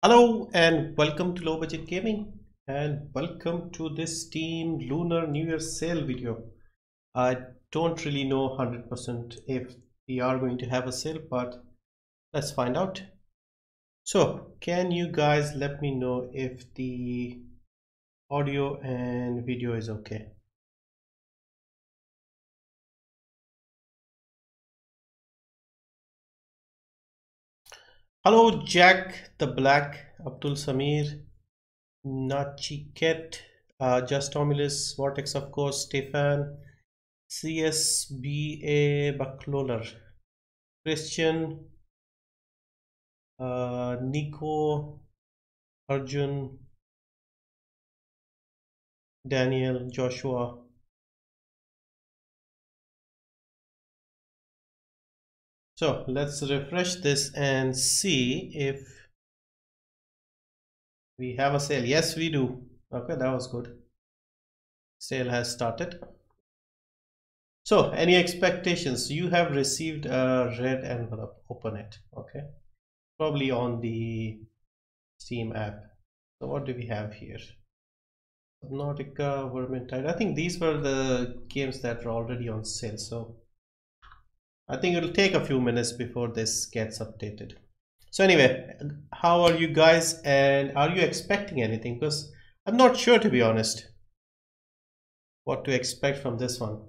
Hello and welcome to Low Budget Gaming and welcome to this Steam Lunar New Year Sale video. I don't really know 100% if we are going to have a sale, but let's find out. So, can you guys let me know if the audio and video is okay? Hello, Jack the Black, Abdul Samir, Nachiket, Just Omilis, Vortex of course, Stefan, 𝐶𝐤𝐬𝐤 Bakloler, Christian, Nico, Arjun, Daniel, Joshua. So let's refresh this and see if we have a sale. Yes, we do. Okay, that was good. Sale has started. So, any expectations? You have received a red envelope. Open it. Okay, probably on the Steam app. So, what do we have here? Subnautica, Vermintide. I think these were the games that were already on sale. So, I think it'll take a few minutes before this gets updated. So anyway, how are you guys and are you expecting anything? Because I'm not sure, to be honest, what to expect from this one.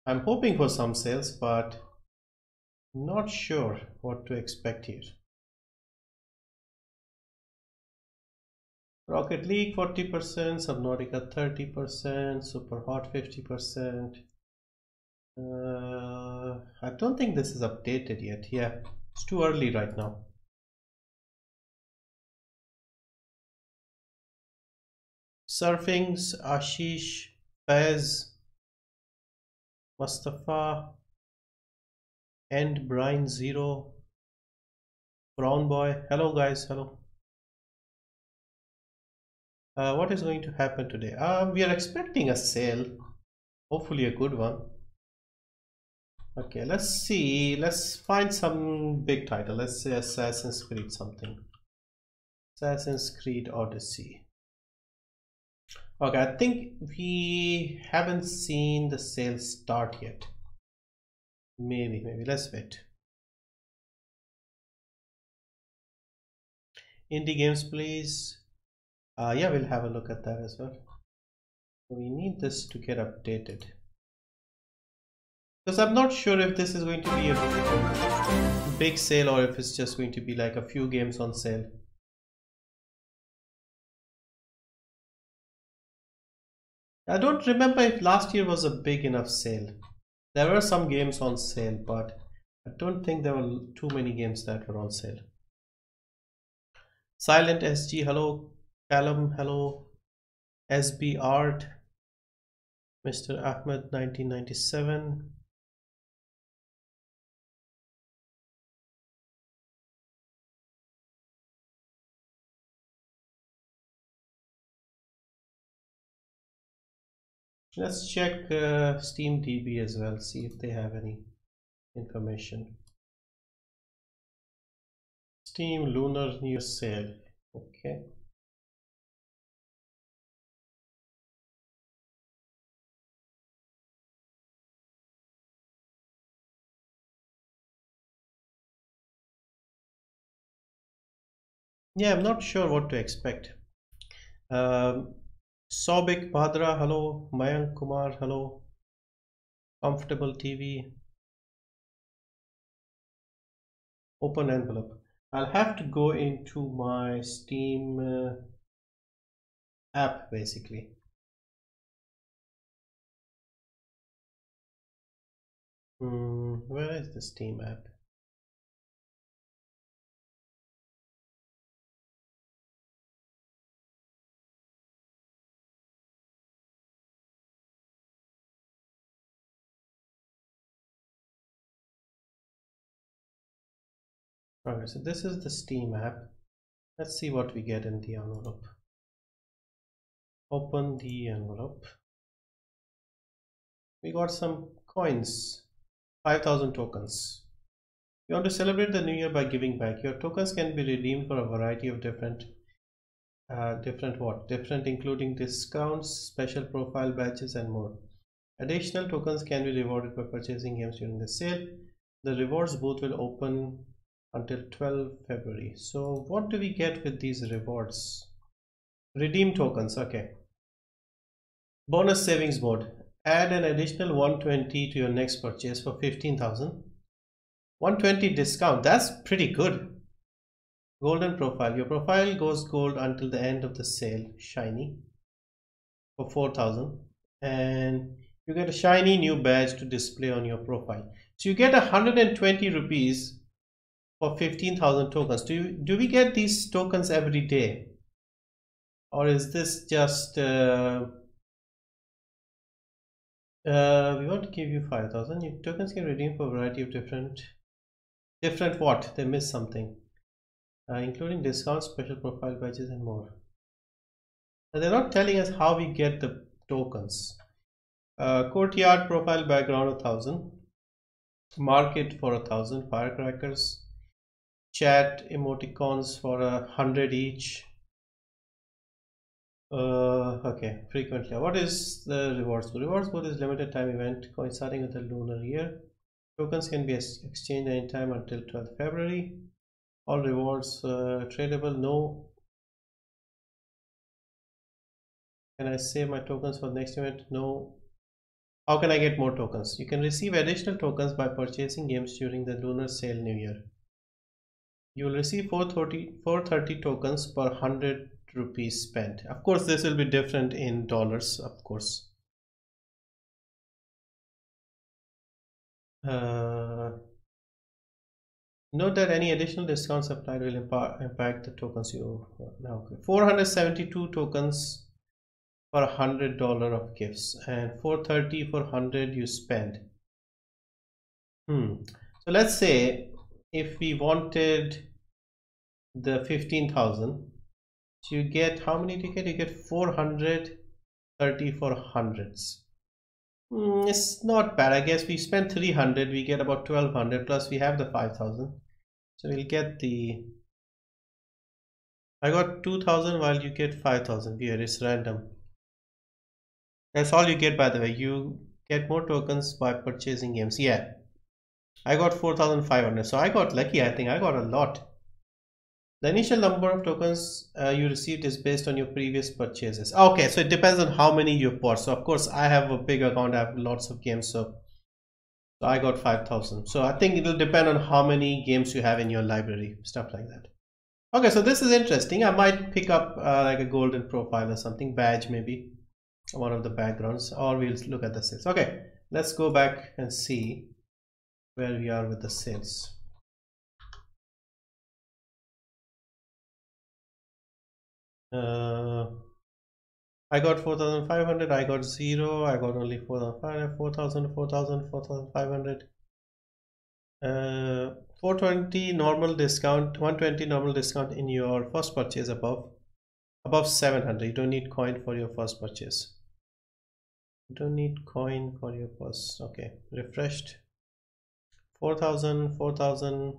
I'm hoping for some sales, but not sure what to expect here. Rocket League 40%, Subnautica 30%, Super Hot 50%. I don't think this is updated yet. Yeah, it's too early right now. Surfings, Ashish, Fez, Mustafa, and Brian Zero, Brown Boy. Hello guys, hello. What is going to happen today? We are expecting a sale, hopefully a good one. Okay, let's see. Let's find some big title. Let's say Assassin's Creed something. Assassin's Creed Odyssey. Okay, I think we haven't seen the sale start yet. Maybe let's wait. Indie games, please. Yeah, we'll have a look at that as well. We need this to get updated. Because I'm not sure if this is going to be a big sale or if it's just going to be like a few games on sale. I don't remember if last year was a big enough sale. There were some games on sale, but I don't think there were too many games that were on sale. Silent SG, hello. Callum, hello. SB Art, Mr. Ahmed 1997. Let's check Steam DB as well, see if they have any information. Steam Lunar New Year Sale. Okay. Yeah, I'm not sure what to expect. Sobik Bhadra, hello. Mayank Kumar, hello. Comfortable TV. Open envelope. I'll have to go into my Steam app basically. Where is the Steam app? Okay, so this is the Steam app. Let's see what we get in the envelope. Open the envelope. We got some coins, 5,000 tokens. You want to celebrate the new year by giving back. Your tokens can be redeemed for a variety of different including discounts, special profile badges, and more. Additional tokens can be rewarded by purchasing games during the sale. The rewards booth will open until 12 February. So what do we get with these rewards? Redeem tokens. Okay. Bonus savings mode. Add an additional 120 to your next purchase for 15,000. 120 discount. That's pretty good. Golden profile. Your profile goes gold until the end of the sale. Shiny. For 4,000. And you get a shiny new badge to display on your profile. So you get 120 rupees for 15,000 tokens. Do we get these tokens every day? Or is this just... we want to give you 5,000. Your tokens can redeem for a variety of different what? They missed something. Including discounts, special profile badges, and more. And they're not telling us how we get the tokens. Courtyard profile background 1,000. Market for 1,000. Firecrackers. Chat emoticons for 100 each. Okay, frequently. What is the rewards? The rewards board is limited time event coinciding with the lunar year. Tokens can be exchanged anytime until 12th February. All rewards tradable. No. Can I save my tokens for the next event? No. How can I get more tokens? You can receive additional tokens by purchasing games during the lunar sale new year. You will receive 430 tokens per 100 rupees spent. Of course, this will be different in dollars, of course. Note that any additional discounts applied will impact the tokens you now. 472 tokens for $100 of gifts and 430 for 100 you spend. So let's say if we wanted the 15,000, so you get, how many do you get? You get 430 for hundreds. It's not bad. I guess we spent 300, we get about 1,200 plus we have the 5,000. So we'll get the, I got 2,000 while you get 5,000 here. It's random. That's all you get, by the way. You get more tokens by purchasing games. Yeah, I got 4,500. So I got lucky. I think I got a lot. The initial number of tokens you received is based on your previous purchases. Okay, so it depends on how many you've bought. So of course I have a big account. I have lots of games. So I got 5,000. So I think it will depend on how many games you have in your library, stuff like that. Okay, so this is interesting. I might pick up like a golden profile or something, badge maybe, one of the backgrounds, or we'll look at the sales. Okay, let's go back and see where we are with the sales. I got 4,500, I got 0, I got only 4,500, 4,000, 4,000, 4,500. 420 normal discount, 120 normal discount in your first purchase above 700. You don't need coin for your first purchase. You don't need coin for your first. Okay, refreshed. 4,000, 4,000.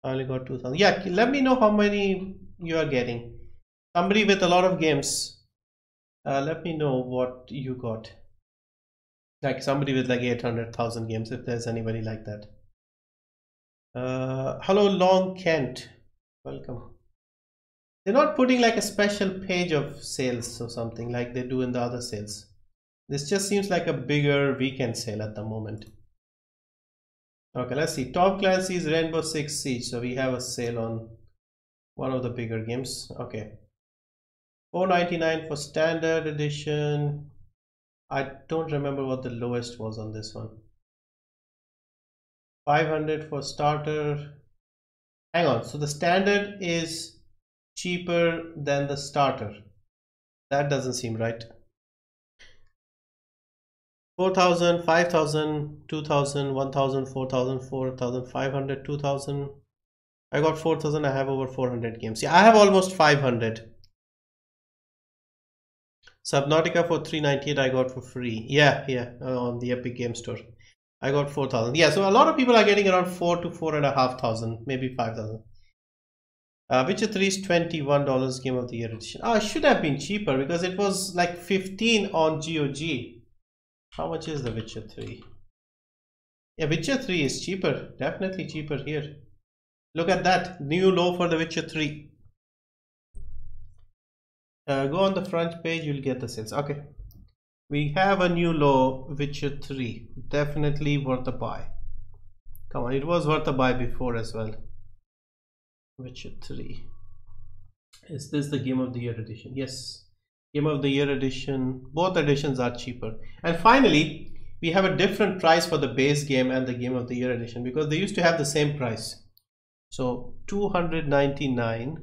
I only got 2,000. Yeah, let me know how many you are getting. Somebody with a lot of games, let me know what you got. Like somebody with like 800,000 games, if there's anybody like that. Hello 𝐒𝐤𝐿𝐿, welcome. They're not putting like a special page of sales or something like they do in the other sales. This just seems like a bigger weekend sale at the moment. Okay, let's see. Tom Clancy's Rainbow Six Siege. So we have a sale on one of the bigger games. Okay, $4.99 for standard edition. I don't remember what the lowest was on this one. 500 for starter. Hang on, so the standard is cheaper than the starter. That doesn't seem right. 4,000, 5,000, 2,000, 1,000, 4,000, 4,500, 2,000. I got 4,000. I have over 400 games. Yeah, I have almost 500. Subnautica for $398 I got for free. Yeah, on the Epic Game Store. I got 4,000. Yeah, so a lot of people are getting around 4 to 4,500, maybe 5,000. Witcher 3 is $21 Game of the Year edition. Oh, it should have been cheaper because it was like 15 on GOG. How much is the Witcher 3? Yeah, Witcher 3 is cheaper, definitely cheaper here. Look at that, new low for the Witcher 3. Go on the front page, you'll get the sales. Okay, we have a new low, Witcher 3, definitely worth a buy. Come on, it was worth a buy before as well. Witcher 3. Is this the Game of the Year edition? Yes, Game of the Year edition. Both editions are cheaper. And finally, we have a different price for the base game and the Game of the Year edition because they used to have the same price. So $299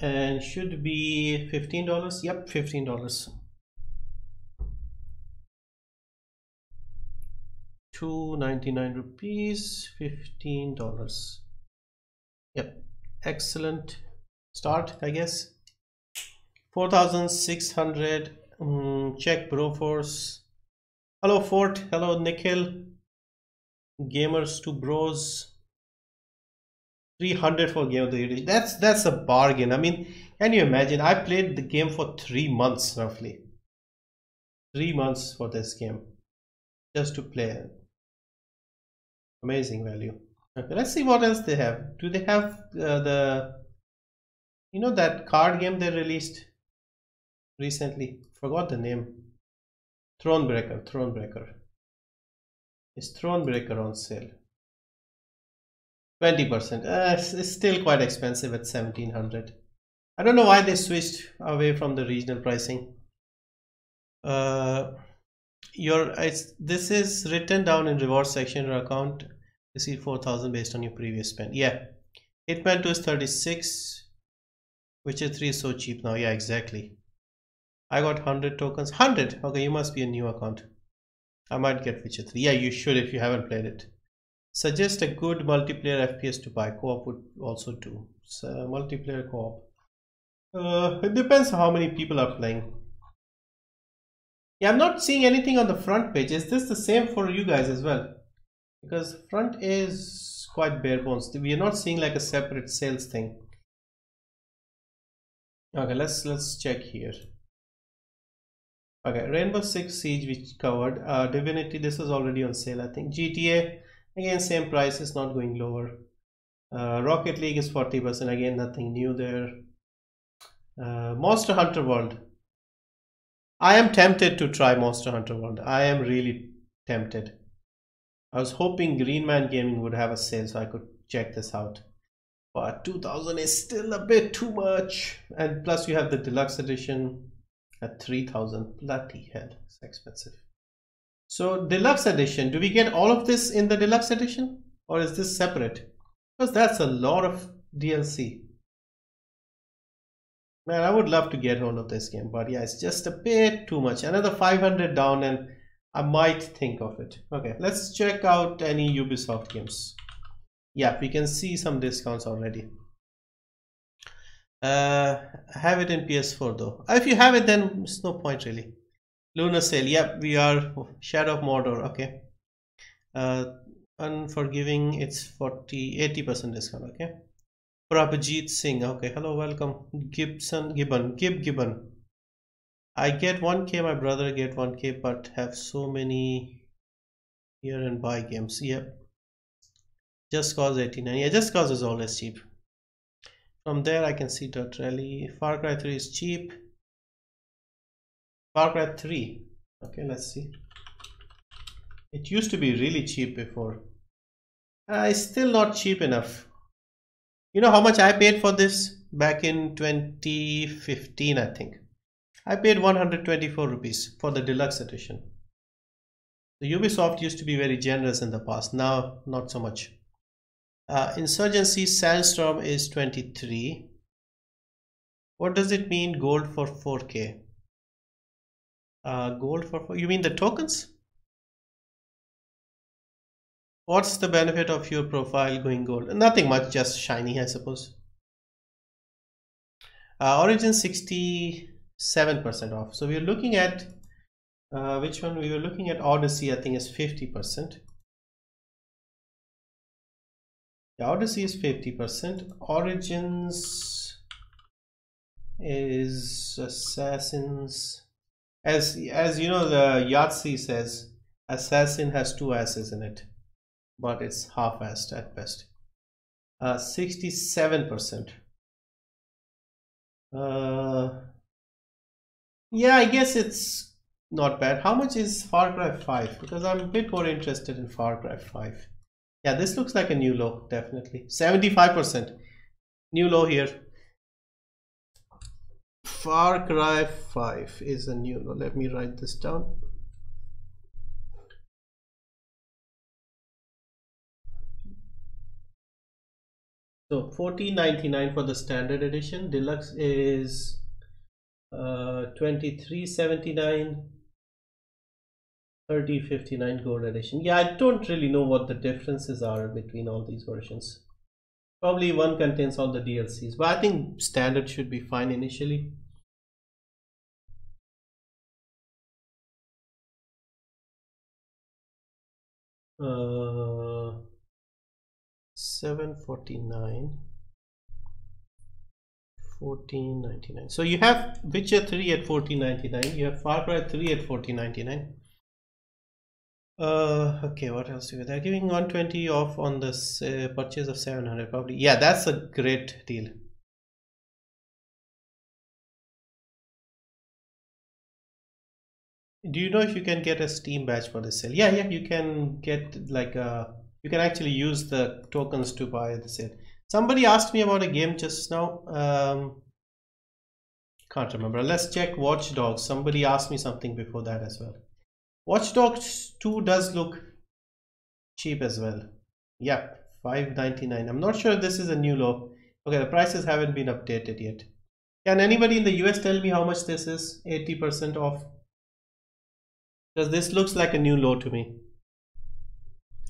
and should be $15. Yep, $15. ₹299, $15. Yep, excellent start, I guess. 4,600. Check Broforce. Hello Fort, hello Nikhil. Gamers to Bros. 300 for Game of the Year. That's a bargain. I mean, can you imagine? I played the game for 3 months roughly. 3 months for this game just to play it. Amazing value. Okay, let's see what else they have. Do they have the, you know, that card game they released recently? Forgot the name. Thronebreaker. Is Thronebreaker on sale? 20%. It's still quite expensive at 1,700. I don't know why they switched away from the regional pricing. This is written down in reward section. Your account receive 4,000 based on your previous spend. Yeah, Hitman 2 is 36. Witcher 3 is so cheap now. Yeah, exactly. I got 100 tokens. 100. Okay, you must be a new account. I might get Witcher 3. Yeah, you should if you haven't played it. Suggest a good multiplayer FPS to buy. Co-op would also do. So, multiplayer co-op. It depends how many people are playing. Yeah, I'm not seeing anything on the front page. Is this the same for you guys as well? Because front is quite bare bones. We are not seeing like a separate sales thing. Okay, let's check here. Okay, Rainbow Six Siege we covered. Divinity, this is already on sale, I think. GTA, again same price, is not going lower. Rocket League is 40%, again nothing new there. Monster Hunter World. I am tempted to try Monster Hunter World. I am really tempted. I was hoping Green Man Gaming would have a sale so I could check this out. But 2,000 is still a bit too much. And plus you have the deluxe edition at 3,000. Bloody hell, it's expensive. So deluxe edition, do we get all of this in the deluxe edition? Or is this separate? Because that's a lot of DLC. Man, I would love to get hold of this game, but yeah, it's just a bit too much. Another 500 down and I might think of it. Okay, let's check out any Ubisoft games. Yeah, we can see some discounts already. Have it in PS4 though. If you have it, then there's no point really. Lunar Sale, yep, we are Shadow of Mordor, okay. Unforgiving, it's 80% discount, okay. Prabhajit Singh, okay, hello, welcome. Gibbon. I get 1K, my brother get 1K, but have so many here and buy games. Yep. Just Cause 89. Yeah, Just Cause is always cheap. From there I can see Dirt Rally. Far Cry 3 is cheap. Far Cry 3. Okay, let's see. It used to be really cheap before. It's still not cheap enough. You know how much I paid for this back in 2015, I think. I paid 124 rupees for the deluxe edition. The Ubisoft used to be very generous in the past, now not so much. Insurgency Sandstorm is 23. What does it mean gold for 4K? Gold for 4, you mean the tokens? What's the benefit of your profile going gold? Nothing much, just shiny, I suppose. Origin 67% off. So we're looking at Which one we were looking at? Odyssey, I think, is 50%. The Odyssey is 50%. Origins is Assassins. As you know, the Yahtzee says Assassin has 2 asses in it, but it's half-assed at best. 67%. Yeah, I guess it's not bad. How much is Far Cry 5? Because I'm a bit more interested in Far Cry 5. Yeah, this looks like a new low, definitely. 75%. New low here. Far Cry 5 is a new low. Let me write this down. So $14.99 for the standard edition. Deluxe is $23.79. $30.59 gold edition. Yeah, I don't really know what the differences are between all these versions. Probably one contains all the DLCs, but I think standard should be fine initially. $7.49. $14.99. So you have Witcher 3 at $14.99. You have Far Cry 3 at $14.99. Okay, what else? They're giving 120 off on this purchase of 700 probably. Yeah, that's a great deal. Do you know if you can get a Steam badge for the sale? Yeah, you can get like you can actually use the tokens to buy the sale. Somebody asked me about a game just now. Can't remember. Let's check Watch Dogs. Somebody asked me something before that as well. Watch Dogs 2 does look cheap as well. Yeah, $5.99. I'm not sure if this is a new low. Okay, the prices haven't been updated yet. Can anybody in the US tell me how much this is? 80% off. Because this looks like a new low to me.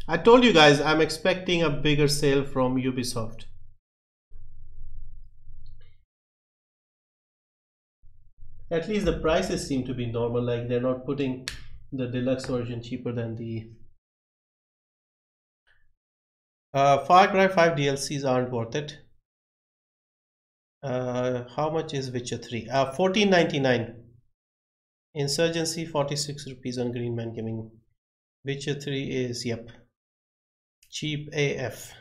I told you guys I'm expecting a bigger sale from Ubisoft. At least the prices seem to be normal, like they're not putting the deluxe version cheaper than the Far Cry 5 DLCs aren't worth it. How much is Witcher 3? $14.99. Insurgency 46 rupees on Green Man Gaming. Witcher 3 is, yep, cheap AF.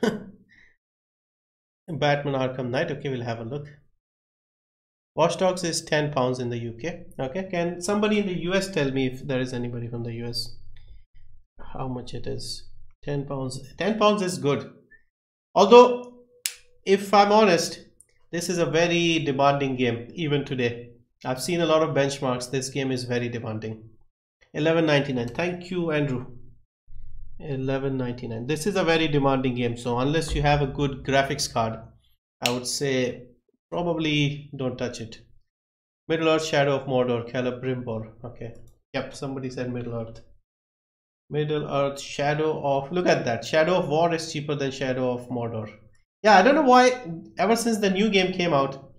Batman Arkham Knight. Okay, we'll have a look. Watch Dogs is £10 in the UK. Okay, can somebody in the US tell me if there is anybody from the US how much it is? £10. £10 is good. Although, if I'm honest, this is a very demanding game even today. I've seen a lot of benchmarks. This game is very demanding. $11.99. Thank you, Andrew. $11.99. This is a very demanding game, so unless you have a good graphics card, I would say probably don't touch it. Middle Earth, Shadow of Mordor, Celebrimbor. Okay. Yep, somebody said Middle Earth. Middle Earth, Shadow of... Look at that. Shadow of War is cheaper than Shadow of Mordor. Yeah, I don't know why. Ever since the new game came out,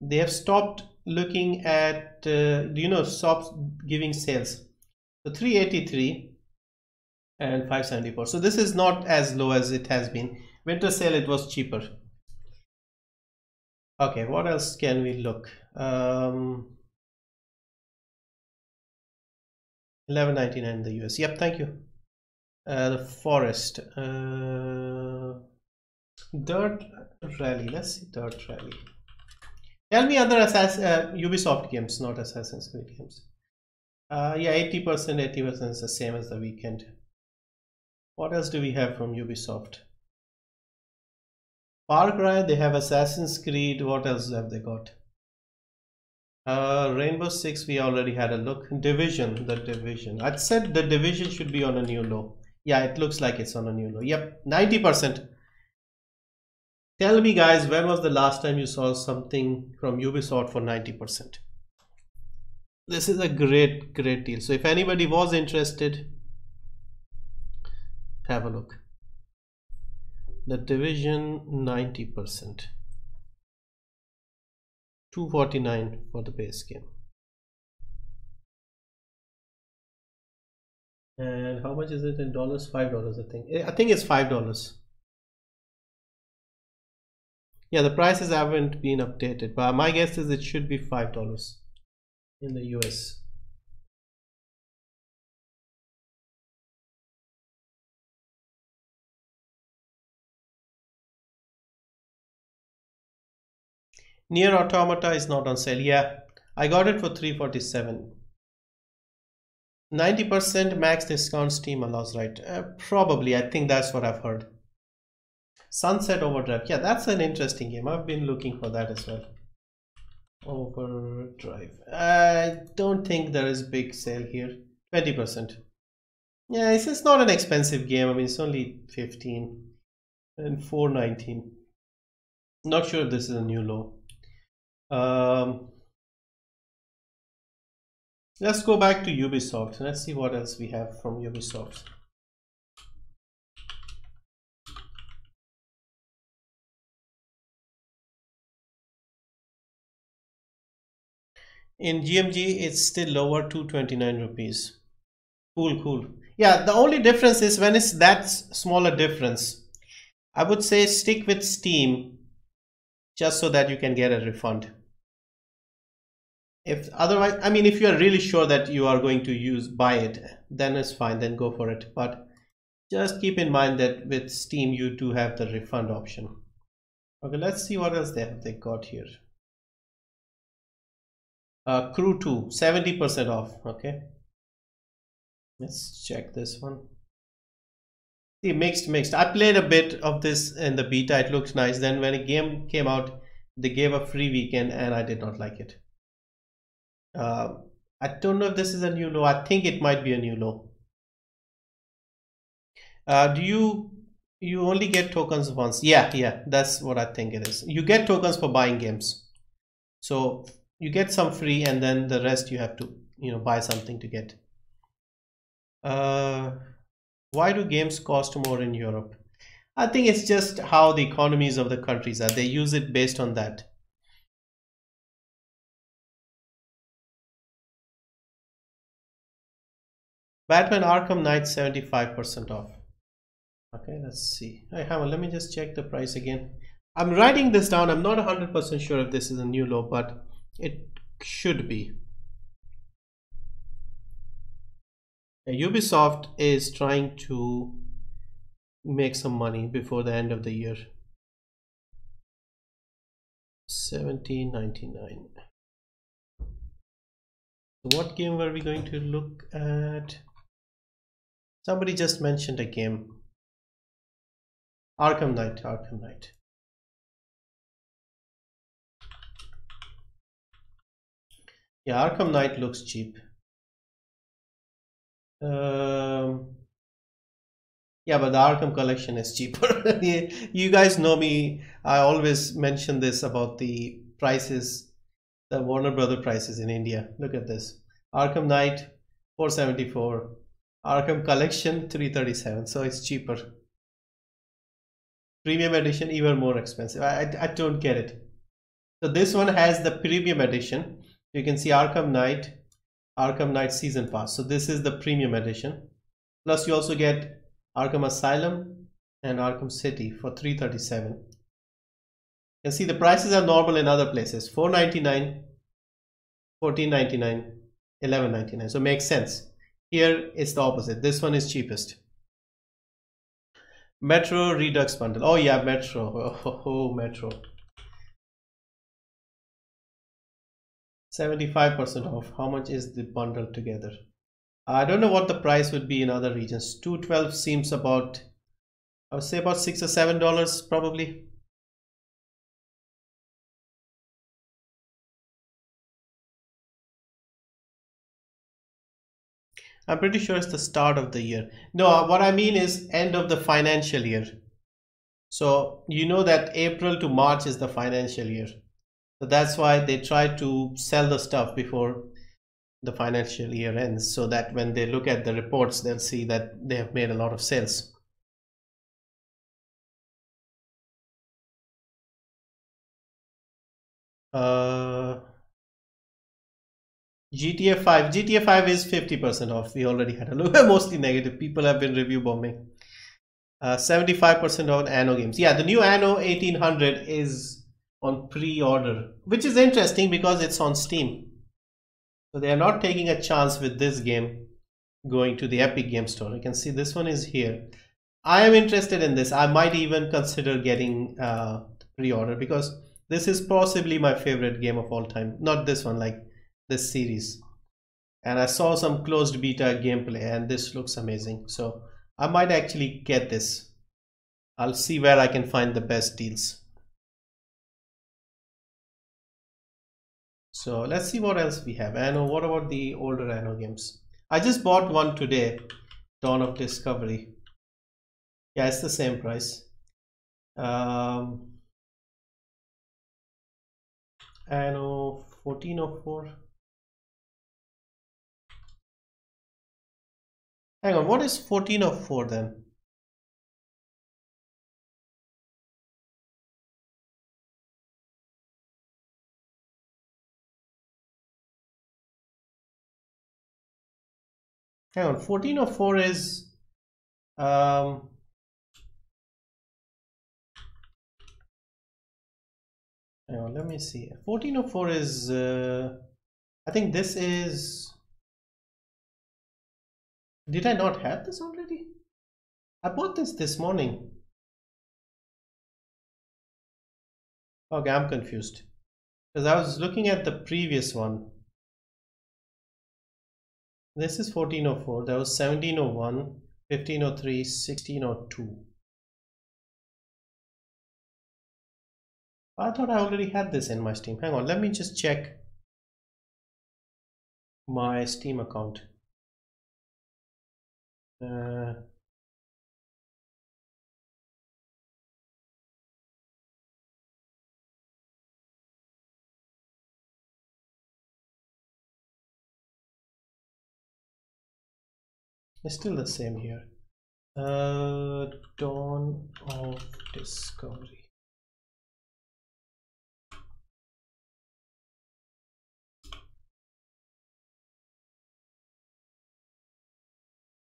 they have stopped looking at, stopped giving sales. So 383 and 574. So this is not as low as it has been. Winter sale, it was cheaper. Okay, what else can we look? $11.99 in the US. Yep, thank you. The Forest. Dirt Rally. Let's see, Dirt Rally. Tell me other Ubisoft games, not Assassin's Creed games. Yeah, 80%, 80% is the same as the Weekend. What else do we have from Ubisoft? Far Cry, they have Assassin's Creed. What else have they got? Rainbow Six, we already had a look. Division, the Division. I said the Division should be on a new low. Yeah, it looks like it's on a new low. Yep, 90%. Tell me guys, when was the last time you saw something from Ubisoft for 90%? This is a great deal. So if anybody was interested, have a look. The Division 90%. $249 for the base game. And how much is it in dollars? $5, I think. I think it's $5. Yeah, the prices haven't been updated, but my guess is it should be $5 in the US. Near Automata is not on sale. Yeah, I got it for $347. 90% max discount Steam allows, right? Probably, I think that's what I've heard. Sunset Overdrive. Yeah, that's an interesting game. I've been looking for that as well. Overdrive. I don't think there is big sale here. 20%. Yeah, it's not an expensive game. I mean, it's only 15 and 419. Not sure if this is a new low. Let's go back to Ubisoft. Let's see what else we have from Ubisoft. In GMG, it's still lower, 229 rupees. Cool. Yeah, the only difference is when it's that smaller difference, I would say stick with Steam just so that you can get a refund. If otherwise, I mean, if you are really sure that you are going to buy it, then it's fine, then go for it. But just keep in mind that with Steam, you do have the refund option. Okay, let's see what else they got here. Crew 2, 70% off. Okay, let's check this one. See, mixed. I played a bit of this in the beta. It looked nice. Then when a game came out, they gave a free weekend and I did not like it. I don't know if this is a new low. I think it might be a new low. Do you only get tokens once? Yeah, that's what I think it is. You get tokens for buying games, so you get some free and then the rest you have to buy something to get. Why do games cost more in Europe? I think it's just how the economies of the countries are. They use it based on that. Batman Arkham Knight 75% off. Okay, let's see. Let me just check the price again. I'm writing this down. I'm not 100% sure if this is a new low, but it should be. Ubisoft is trying to make some money before the end of the year. $17.99. So what game were we going to look at? Somebody just mentioned a game. Arkham Knight. Yeah, Arkham Knight looks cheap. Yeah, but the Arkham collection is cheaper. You guys know me. I always mention this about the prices, the Warner Brother prices in India. Look at this. Arkham Knight, 474. Arkham Collection, 337. So it's cheaper. Premium edition, even more expensive. I don't get it. So this one has the premium edition. You can see Arkham Knight Season Pass. So this is the premium edition. Plus you also get Arkham Asylum and Arkham City for 337. You can see the prices are normal in other places. 499, 1499, 1199. So it makes sense. Here it's the opposite. This one is cheapest. Metro Redux bundle. Oh yeah, Metro. Oh, Metro. 75% off. How much is the bundle together? I don't know what the price would be in other regions. 212 seems about, I would say about $6 or $7 probably. I'm pretty sure it's the start of the year. No, what I mean is end of the financial year. So you know that April to March is the financial year. So that's why they try to sell the stuff before the financial year ends, so that when they look at the reports, they'll see that they have made a lot of sales. GTA 5 is 50% off. We already had a look. Mostly negative. People have been review bombing. 75% on Anno games. Yeah, the new Anno 1800 is on pre-order, which is interesting because it's on Steam. So they are not taking a chance with this game going to the Epic Game Store. You can see this one is here. I am interested in this. I might even consider getting pre-order because this is possibly my favorite game of all time. Not this one, like this series. And I saw some closed beta gameplay and this looks amazing. So I might actually get this. I'll see where I can find the best deals. So let's see what else we have. Anno, what about the older Anno games? I just bought one today, Dawn of Discovery. Yeah, it's the same price. Anno 1404. Hang on, what is 1404 then? Hang on, 1404 is hang on, let me see. 1404 is I think this is, did I not have this already? I bought this morning. Okay, I'm confused because I was looking at the previous one. This is 1404. That was 1701, 1503, 1602. I thought I already had this in my Steam. Hang on, let me just check my Steam account. It's still the same here. Dawn of Discovery.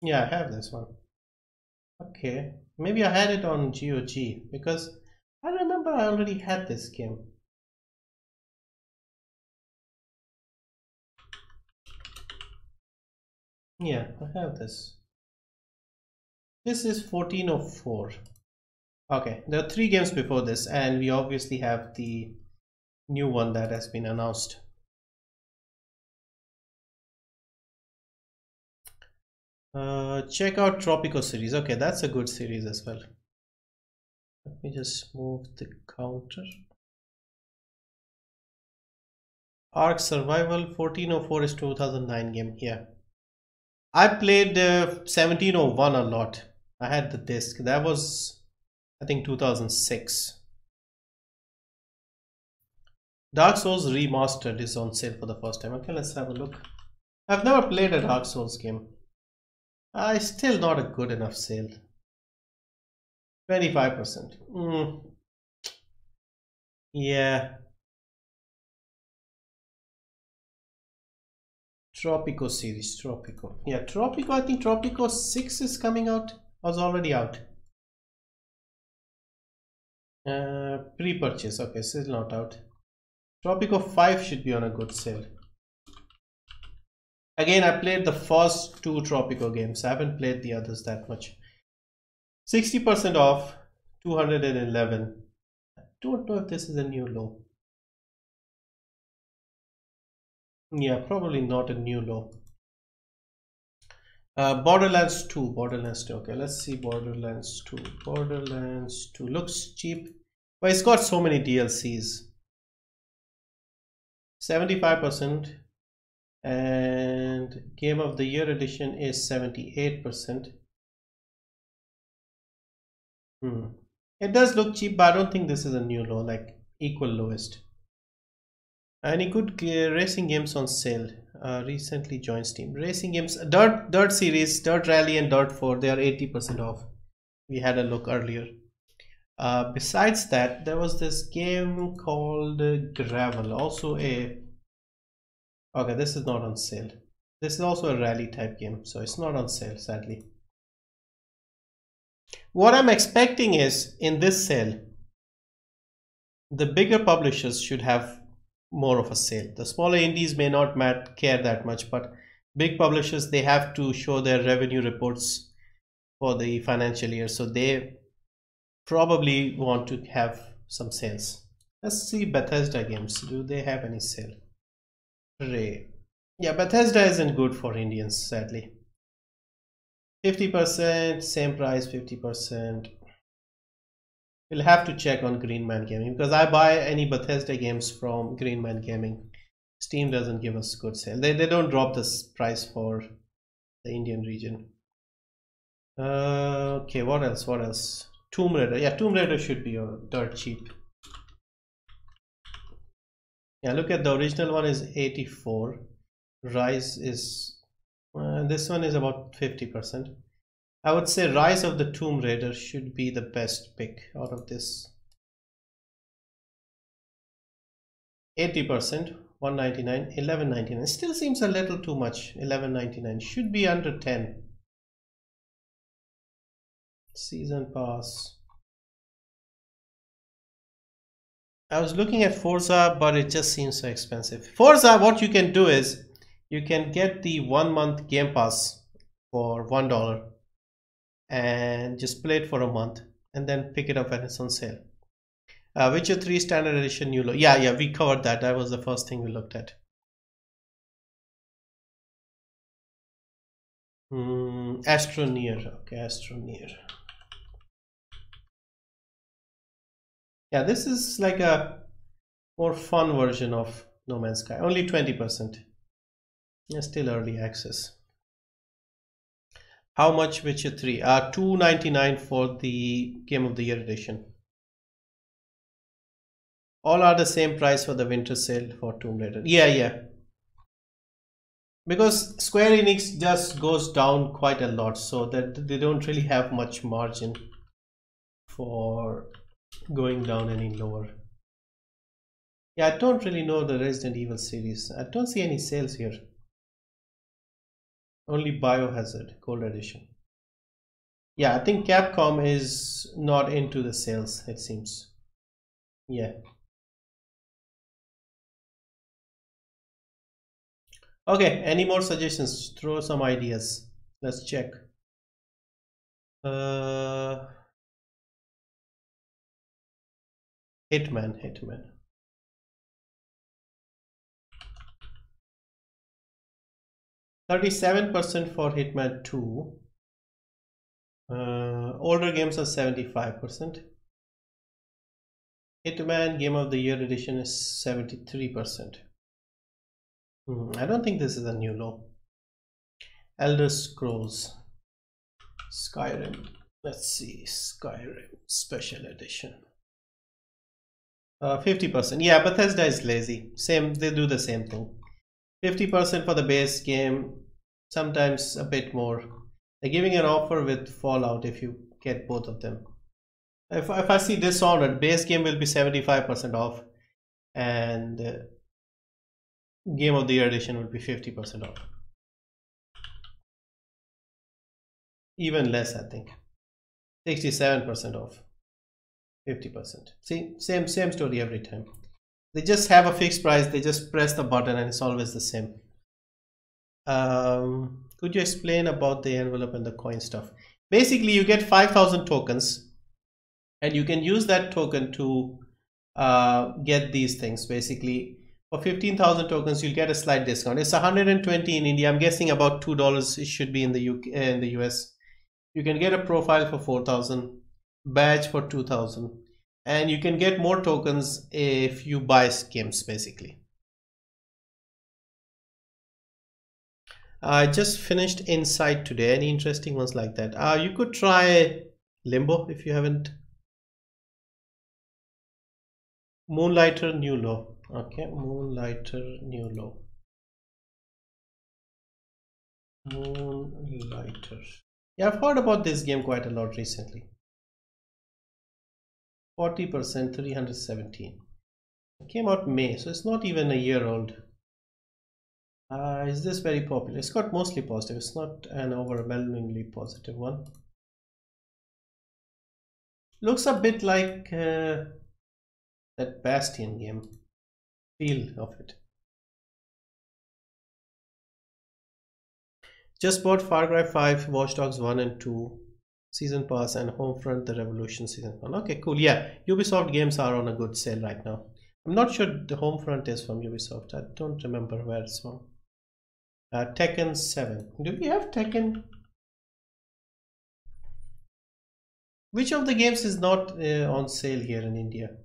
Yeah, I have this one. Okay, maybe I had it on GOG because I remember I already had this game. Yeah, I have this. This is 1404. Okay, there are 3 games before this, and we obviously have the new one that has been announced. Check out Tropico series. Okay, that's a good series as well. Let me just move the counter. Ark Survival 1404 is 2009 game. Yeah, I played 1701 a lot. I had the disc. That was, I think, 2006. Dark Souls Remastered is on sale for the first time. Okay, let's have a look. I've never played a Dark Souls game. Still not a good enough sale. 25%. Yeah. Tropico series, Tropico. Yeah, Tropico, I think Tropico 6 is coming out. Was already out. Pre-purchase, okay, still not out. Tropico 5 should be on a good sale. Again, I played the first 2 Tropico games. I haven't played the others that much. 60% off, 211. I don't know if this is a new low. Yeah, probably not a new low. Borderlands 2. Okay, let's see Borderlands 2. Borderlands 2 looks cheap, but it's got so many DLCs. 75%. And Game of the Year edition is 78%. It does look cheap, but I don't think this is a new low, like equal lowest. Any good racing games on sale? Recently joined Steam. Racing games, Dirt series, Dirt Rally and Dirt 4, they are 80% off. We had a look earlier. Besides that, there was this game called Gravel, also a Okay, this is not on sale. This is also a rally type game, so it's not on sale, sadly. What I'm expecting is, in this sale, the bigger publishers should have more of a sale. The smaller indies may not care that much, but big publishers, they have to show their revenue reports for the financial year, so they probably want to have some sales. Let's see Bethesda games. Do they have any sale? Ray. Yeah, Bethesda isn't good for Indians, sadly. 50%, same price, 50%. We'll have to check on Green Man Gaming, because I buy any Bethesda games from Green Man Gaming. Steam doesn't give us good sale. They don't drop this price for the Indian region. Okay, what else? Tomb Raider. Yeah, Tomb Raider should be dirt cheap. Yeah, look at the original one is 84. Rise is this one is about 50%. I would say Rise of the Tomb Raider should be the best pick out of this. 80%, 199, 11.99. Still seems a little too much. 11.99 should be under 10. Season pass. I was looking at Forza, but it just seems so expensive. Forza, what you can do is you can get the 1 month Game Pass for $1 and just play it for a month and then pick it up when it's on sale. Witcher 3 Standard Edition New Low. Yeah, we covered that. That was the first thing we looked at. Astroneer. Okay, Astroneer. Yeah, this is like a more fun version of No Man's Sky. Only 20%. Yeah, still early access. How much Witcher 3? $2.99 for the Game of the Year edition. All are the same price for the winter sale for Tomb Raider. Yeah. Because Square Enix just goes down quite a lot, so that they don't really have much margin for going down any lower. Yeah, I don't really know the Resident Evil series. I don't see any sales here. Only Biohazard Gold Edition. Yeah, I think Capcom is not into the sales, it seems. Yeah. Okay, any more suggestions? Throw some ideas. Let's check. Hitman. 37% for Hitman 2. Older games are 75%. Hitman Game of the Year edition is 73%. I don't think this is a new low. Elder Scrolls Skyrim. Let's see, Skyrim Special Edition. 50%. Yeah, Bethesda is lazy. Same, they do the same thing. 50% for the base game, sometimes a bit more. They're giving an offer with Fallout if you get both of them. If I see Dishonored, base game will be 75% off, and Game of the Year edition will be 50% off. Even less, I think. 67% off. 50%. See, same story every time. They just have a fixed price. They just press the button and it's always the same. Could you explain about the envelope and the coin stuff? Basically, you get 5,000 tokens and you can use that token to get these things. Basically, for 15,000 tokens, you'll get a slight discount. It's 120 in India. I'm guessing about $2 it should be in the UK, in the US. You can get a profile for 4,000, badge for 2,000, and you can get more tokens if you buy games. Basically, I just finished Inside today. Any interesting ones like that? You could try Limbo if you haven't. Moonlighter New Low. Okay, Moonlighter New Low. Moonlighter. Yeah, I've heard about this game quite a lot recently. 40%, 317. It came out May, so it's not even a year old. Is this very popular? It's got mostly positive. It's not an overwhelmingly positive one. Looks a bit like that Bastion game. Feel of it. Just bought Far Cry 5, Watch Dogs 1 and 2 Season Pass and Homefront The Revolution Season 1. Okay, cool. Yeah, Ubisoft games are on a good sale right now. I'm not sure the Homefront is from Ubisoft. I don't remember where it's from. Tekken 7. Do we have Tekken? Which of the games is not on sale here in India?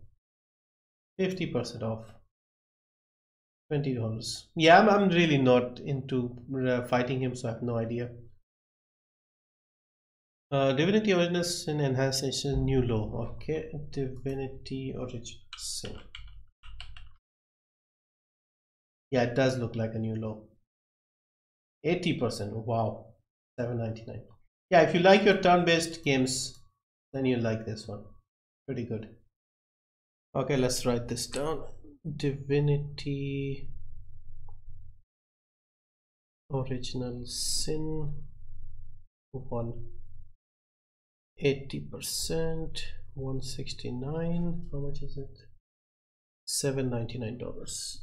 50% off. $20. Yeah, I'm really not into fighting him, so I have no idea. Divinity Original Sin Enhanced Edition New Low. Okay, Divinity Original Sin. Yeah, it does look like a new low. 80%. Wow, $7.99. Yeah, if you like your turn-based games, then you'll like this one. Pretty good. Okay, let's write this down. Divinity Original Sin 1. 80%. 169. How much is it? $7.99.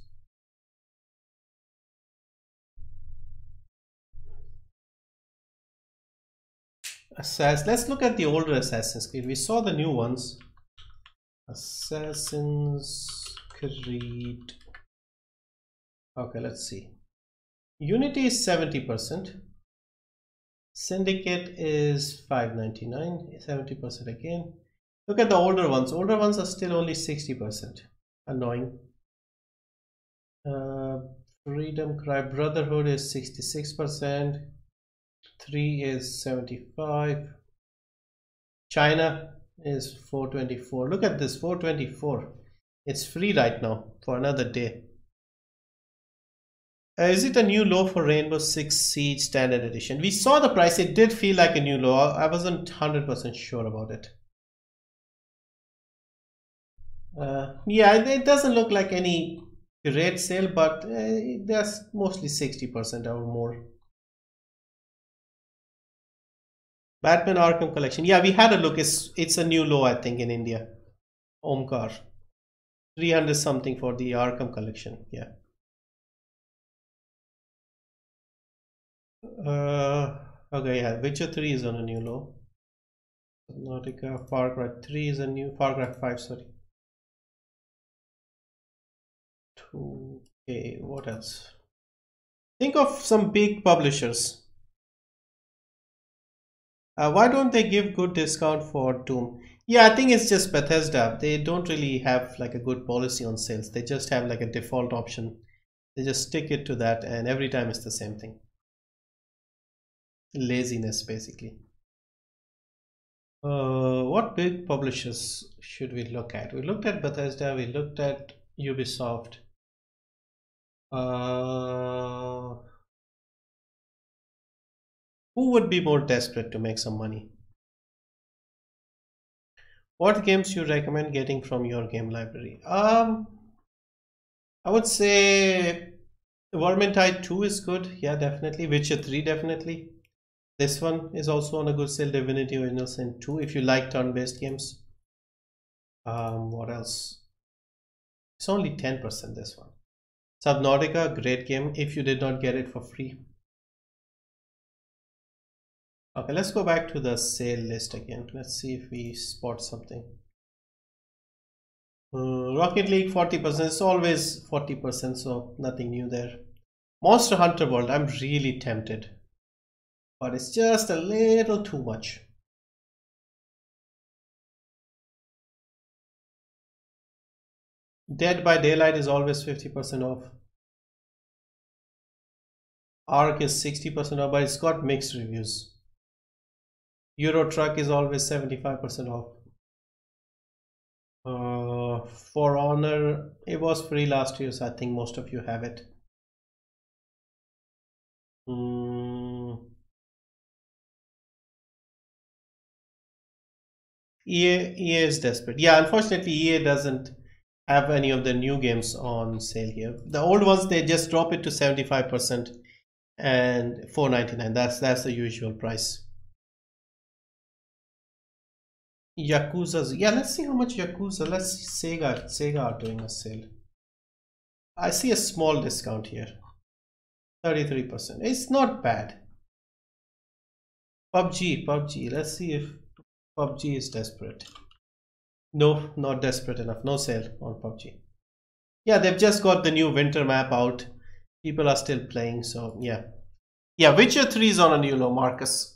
Let's look at the older Assassin's Creed. We saw the new ones. Assassin's Creed. Okay, let's see. Unity is 70%. Syndicate is $5.99. 70% again. Look at the older ones. Older ones are still only 60%. Annoying. Freedom Cry Brotherhood is 66%. 3 is 75. China is 424. Look at this, 424. It's free right now for another day. Is it a new low for Rainbow Six Siege Standard Edition? We saw the price. It did feel like a new low. I wasn't 100% sure about it. Yeah, it doesn't look like any great sale, but there's mostly 60% or more. Batman Arkham Collection. Yeah, we had a look. It's a new low, I think, in India. Omkar. 300 something for the Arkham Collection. Yeah. Okay, yeah. Witcher 3 is on a new low. Nautica. Far Cry 3 is a new. Far Cry 5, sorry. 2K. What else? Think of some big publishers. Why don't they give good discount for Doom? Yeah, I think it's just Bethesda. They don't really have like a good policy on sales. They just have like a default option. They just stick it to that, and every time it's the same thing. Laziness, basically. What big publishers should we look at? We looked at Bethesda. We looked at Ubisoft. Who would be more desperate to make some money? What games you recommend getting from your game library? I would say Vermintide 2 is good. Yeah, definitely. Witcher 3 definitely. This one is also on a good sale. Divinity Original Sin 2 if you like turn-based games. What else? It's only 10% this one. Subnautica, great game if you did not get it for free. Okay, let's go back to the sale list again. Let's see if we spot something. Rocket League 40%. It's always 40%, so nothing new there. Monster Hunter World, I'm really tempted, but it's just a little too much. Dead by Daylight is always 50% off. Ark is 60% off, but it's got mixed reviews. Euro Truck is always 75% off. For Honor, it was free last year, so I think most of you have it. EA is desperate. Yeah, unfortunately EA doesn't have any of the new games on sale here. The old ones, they just drop it to 75% and $4.99. That's the usual price. Yakuza's, yeah, let's see how much Yakuza. Let's see, Sega are doing a sale. I see a small discount here, 33%. It's not bad. PUBG. Let's see if PUBG is desperate. No, not desperate enough. No sale on PUBG. Yeah, they've just got the new winter map out. People are still playing, so yeah. Yeah, Witcher 3 is on a new low, Marcus.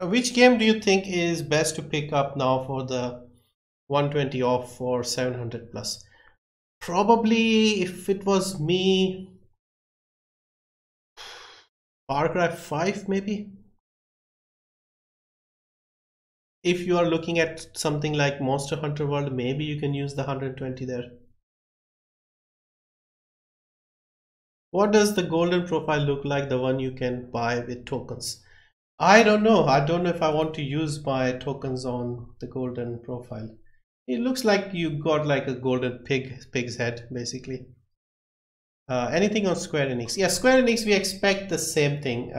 Which game do you think is best to pick up now for the 120 off for 700 plus? Probably, if it was me, Far Cry 5 maybe. If you are looking at something like Monster Hunter World, maybe you can use the 120 there. What does the golden profile look like, the one you can buy with tokens? I don't know. I don't know if I want to use my tokens on the golden profile. It looks like you got like a golden pig's head basically. Anything on Square Enix? Yeah, Square Enix, we expect the same thing.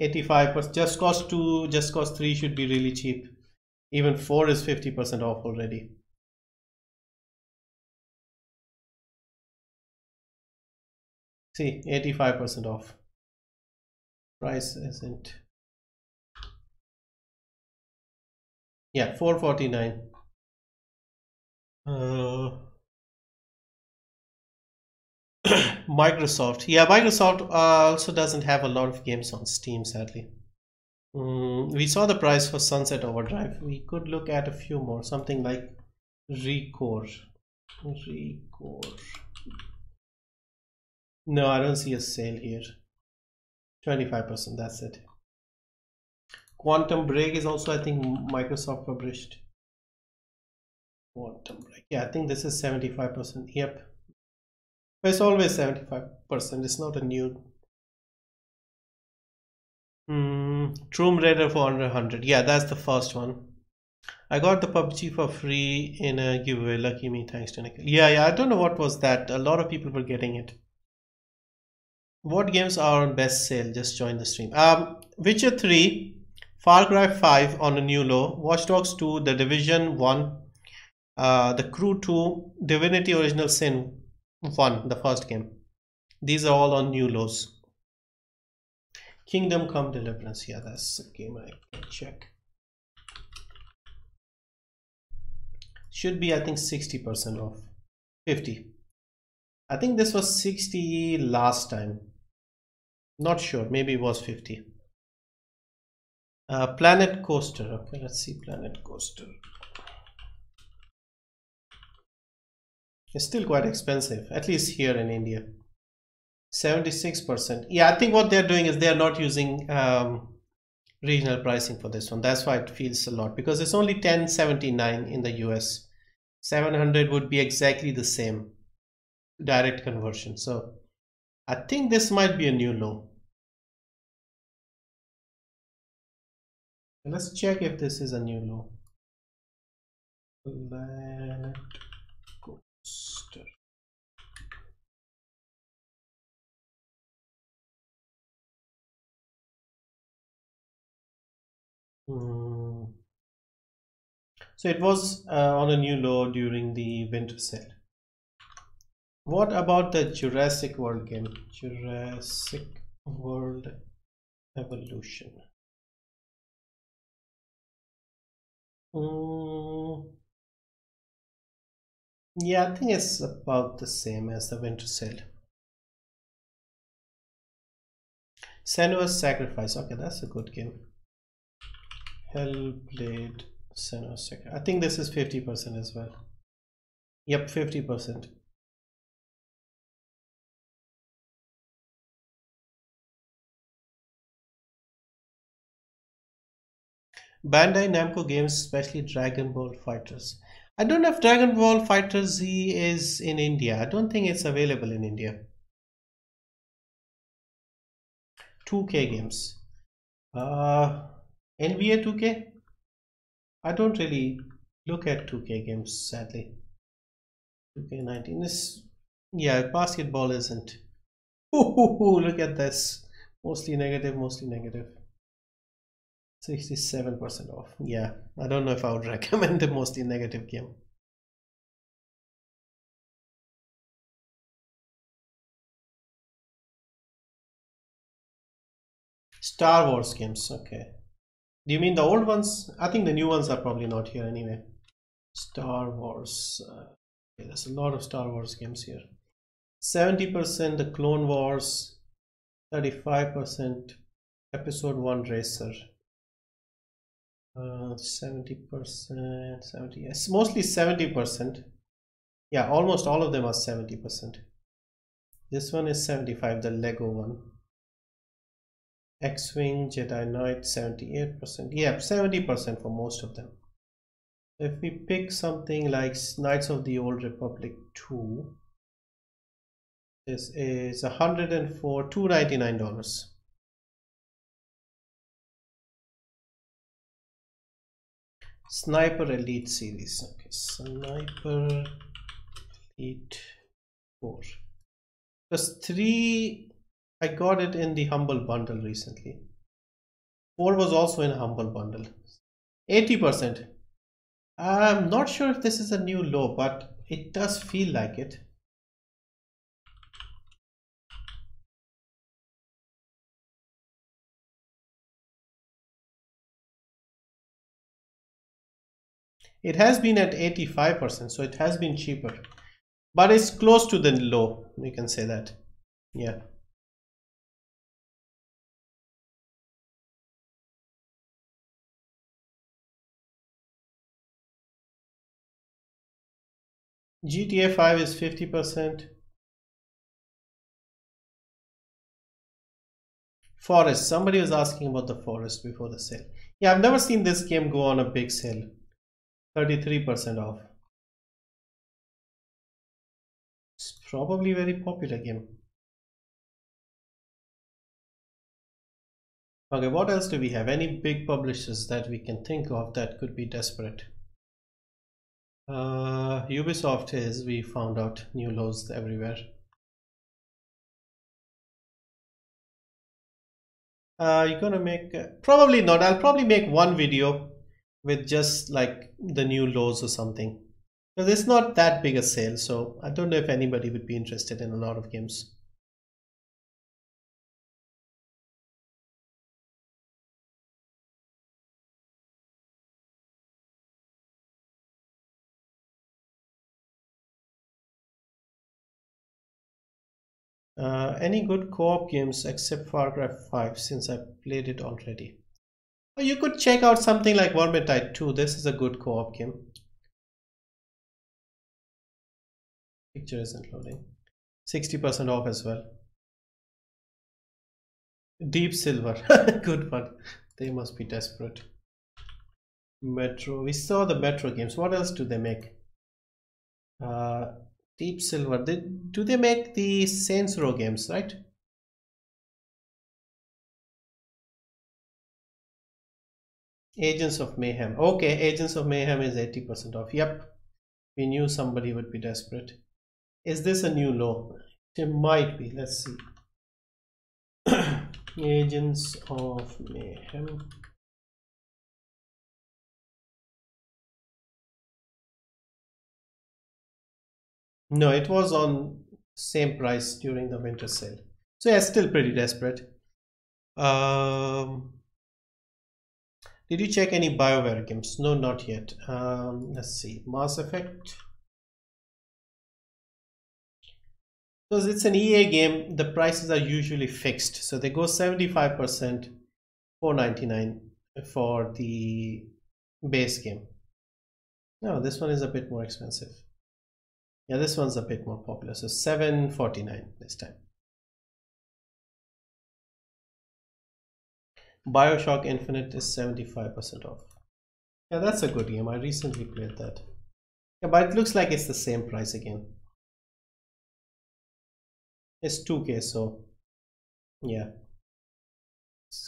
85%. Just Cause 2, Just Cause 3 should be really cheap. Even 4 is 50% off already. See, 85% off. Price isn't. Yeah, 449. Microsoft. Yeah, Microsoft also doesn't have a lot of games on Steam, sadly. We saw the price for Sunset Overdrive. We could look at a few more. Something like Recore. No, I don't see a sale here. 25%, that's it. Quantum Break is also, I think, Microsoft published. Quantum Break. Yeah, I think this is 75%. Yep. But it's always 75%. It's not a new. Tomb Raider for under 100. Yeah, that's the first one. I got the PUBG for free in a giveaway. Lucky me, thanks to Nikhil. Yeah, I don't know what was that. A lot of people were getting it. What games are on best sale? Just join the stream. Witcher 3, Far Cry 5 on a new low, Watch Dogs 2, The Division 1, The Crew 2, Divinity Original Sin 1, the first game. These are all on new lows. Kingdom Come Deliverance. Yeah, that's a game I can check. Should be, I think, 60% off. 50. I think this was 60 last time. Not sure. Maybe it was 50. Planet Coaster. Okay, let's see Planet Coaster. It's still quite expensive, at least here in India. 76%. Yeah, I think what they're doing is they're not using regional pricing for this one. That's why it feels a lot, because it's only $10.79 in the US. 700 would be exactly the same direct conversion. So I think this might be a new low. Let's check if this is a new low. Planet Coaster. So it was on a new low during the winter sale. What about the Jurassic World game? Jurassic World Evolution. Yeah, I think it's about the same as the winter sale. Senua's Sacrifice. Okay, that's a good game. Hellblade Senua's Sacrifice. I think this is 50% as well. Yep, 50%. Bandai Namco games, especially Dragon Ball Fighters. I don't know if Dragon Ball Fighter Z is in India. I don't think it's available in India. 2K games. NBA 2K? I don't really look at 2K games, sadly. 2K19 is, yeah, basketball isn't. Ooh, look at this. Mostly negative, mostly negative. 67% off. Yeah, I don't know if I would recommend the mostly negative game. Star Wars games, okay. Do you mean the old ones? I think the new ones are probably not here anyway. Star Wars. Okay, there's a lot of Star Wars games here. 70% the Clone Wars, 35% Episode 1 Racer. 70%, 70, yes, mostly 70%. Yeah, almost all of them are 70%. This one is 75, the Lego one. X-Wing, Jedi Knight, 78%. Yeah, 70% for most of them. If we pick something like Knights of the Old Republic 2, this is $299. Sniper Elite series. Okay, Sniper Elite 4. Plus 3, I got it in the Humble Bundle recently. 4 was also in Humble Bundle. 80%. I'm not sure if this is a new low, but it does feel like it. It has been at 85%, so it has been cheaper. But it's close to the low, we can say that. Yeah. GTA 5 is 50%. Forest. Somebody was asking about the Forest before the sale. Yeah, I've never seen this game go on a big sale. 33% off. It's probably a very popular game. Okay, what else do we have? Any big publishers that we can think of that could be desperate? Ubisoft is, we found out, new lows everywhere. You're gonna make, probably not. I'll probably make one video with just like the new lows or something, because it's not that big a sale, so I don't know if anybody would be interested in a lot of games. Any good co-op games except Far Cry 5, since I played it already? You could check out something like Vermintide 2. This is a good co-op game. Picture isn't loading. 60% off as well. Deep Silver. Good one. They must be desperate. Metro. We saw the Metro games. What else do they make? Deep Silver. Do they make the Saints Row games, right? Agents of Mayhem. Okay, Agents of Mayhem is 80% off. Yep. We knew somebody would be desperate. Is this a new low? It might be. Let's see. Agents of Mayhem. No, it was on same price during the winter sale. So yeah, still pretty desperate. Did you check any BioWare games? No, not yet. Let's see. Mass Effect. Because it's an EA game, the prices are usually fixed. So they go 75%, $4.99 for the base game. No, this one is a bit more expensive. Yeah, this one's a bit more popular. So $7.49 this time. BioShock Infinite is 75% off. Yeah, that's a good game. I recently played that. Yeah, but it looks like it's the same price again. It's 2K, so yeah.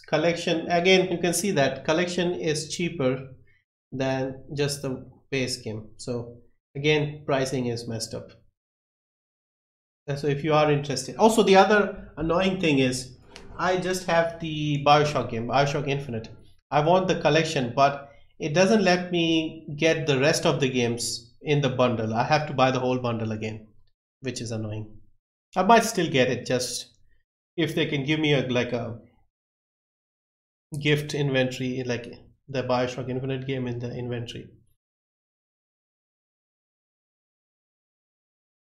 Collection, again, you can see that collection is cheaper than just the base game. So again, pricing is messed up. So if you are interested, also the other annoying thing is I just have the Bioshock game, Bioshock Infinite. I want the collection, but it doesn't let me get the rest of the games in the bundle. I have to buy the whole bundle again, which is annoying. I might still get it, just if they can give me like a gift inventory, like the Bioshock Infinite game in the inventory.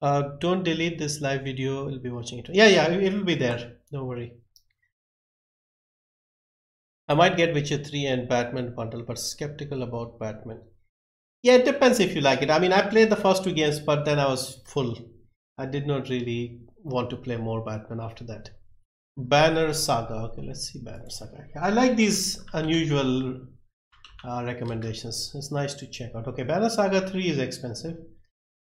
Don't delete this live video, we'll be watching it. Yeah, it will be there, don't worry. I might get Witcher 3 and Batman bundle, but skeptical about Batman. Yeah, it depends if you like it. I mean, I played the first 2 games, but then I was full. I did not really want to play more Batman after that. Banner Saga. Okay, let's see Banner Saga. I like these unusual recommendations. It's nice to check out. Okay, Banner Saga 3 is expensive.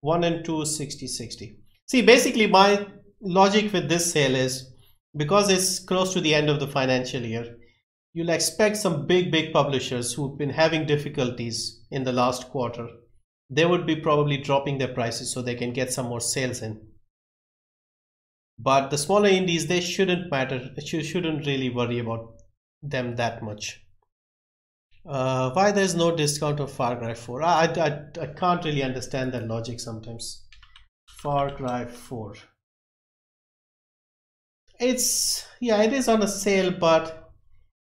1 and 2 60. See, basically my logic with this sale is because it's close to the end of the financial year, you'll expect some big publishers who've been having difficulties in the last quarter. They would be probably dropping their prices so they can get some more sales in. But the smaller indies, they shouldn't matter. You shouldn't really worry about them that much. Why there's no discount of Far Cry 4? I can't really understand that logic sometimes. Far Cry 4. It is on a sale, but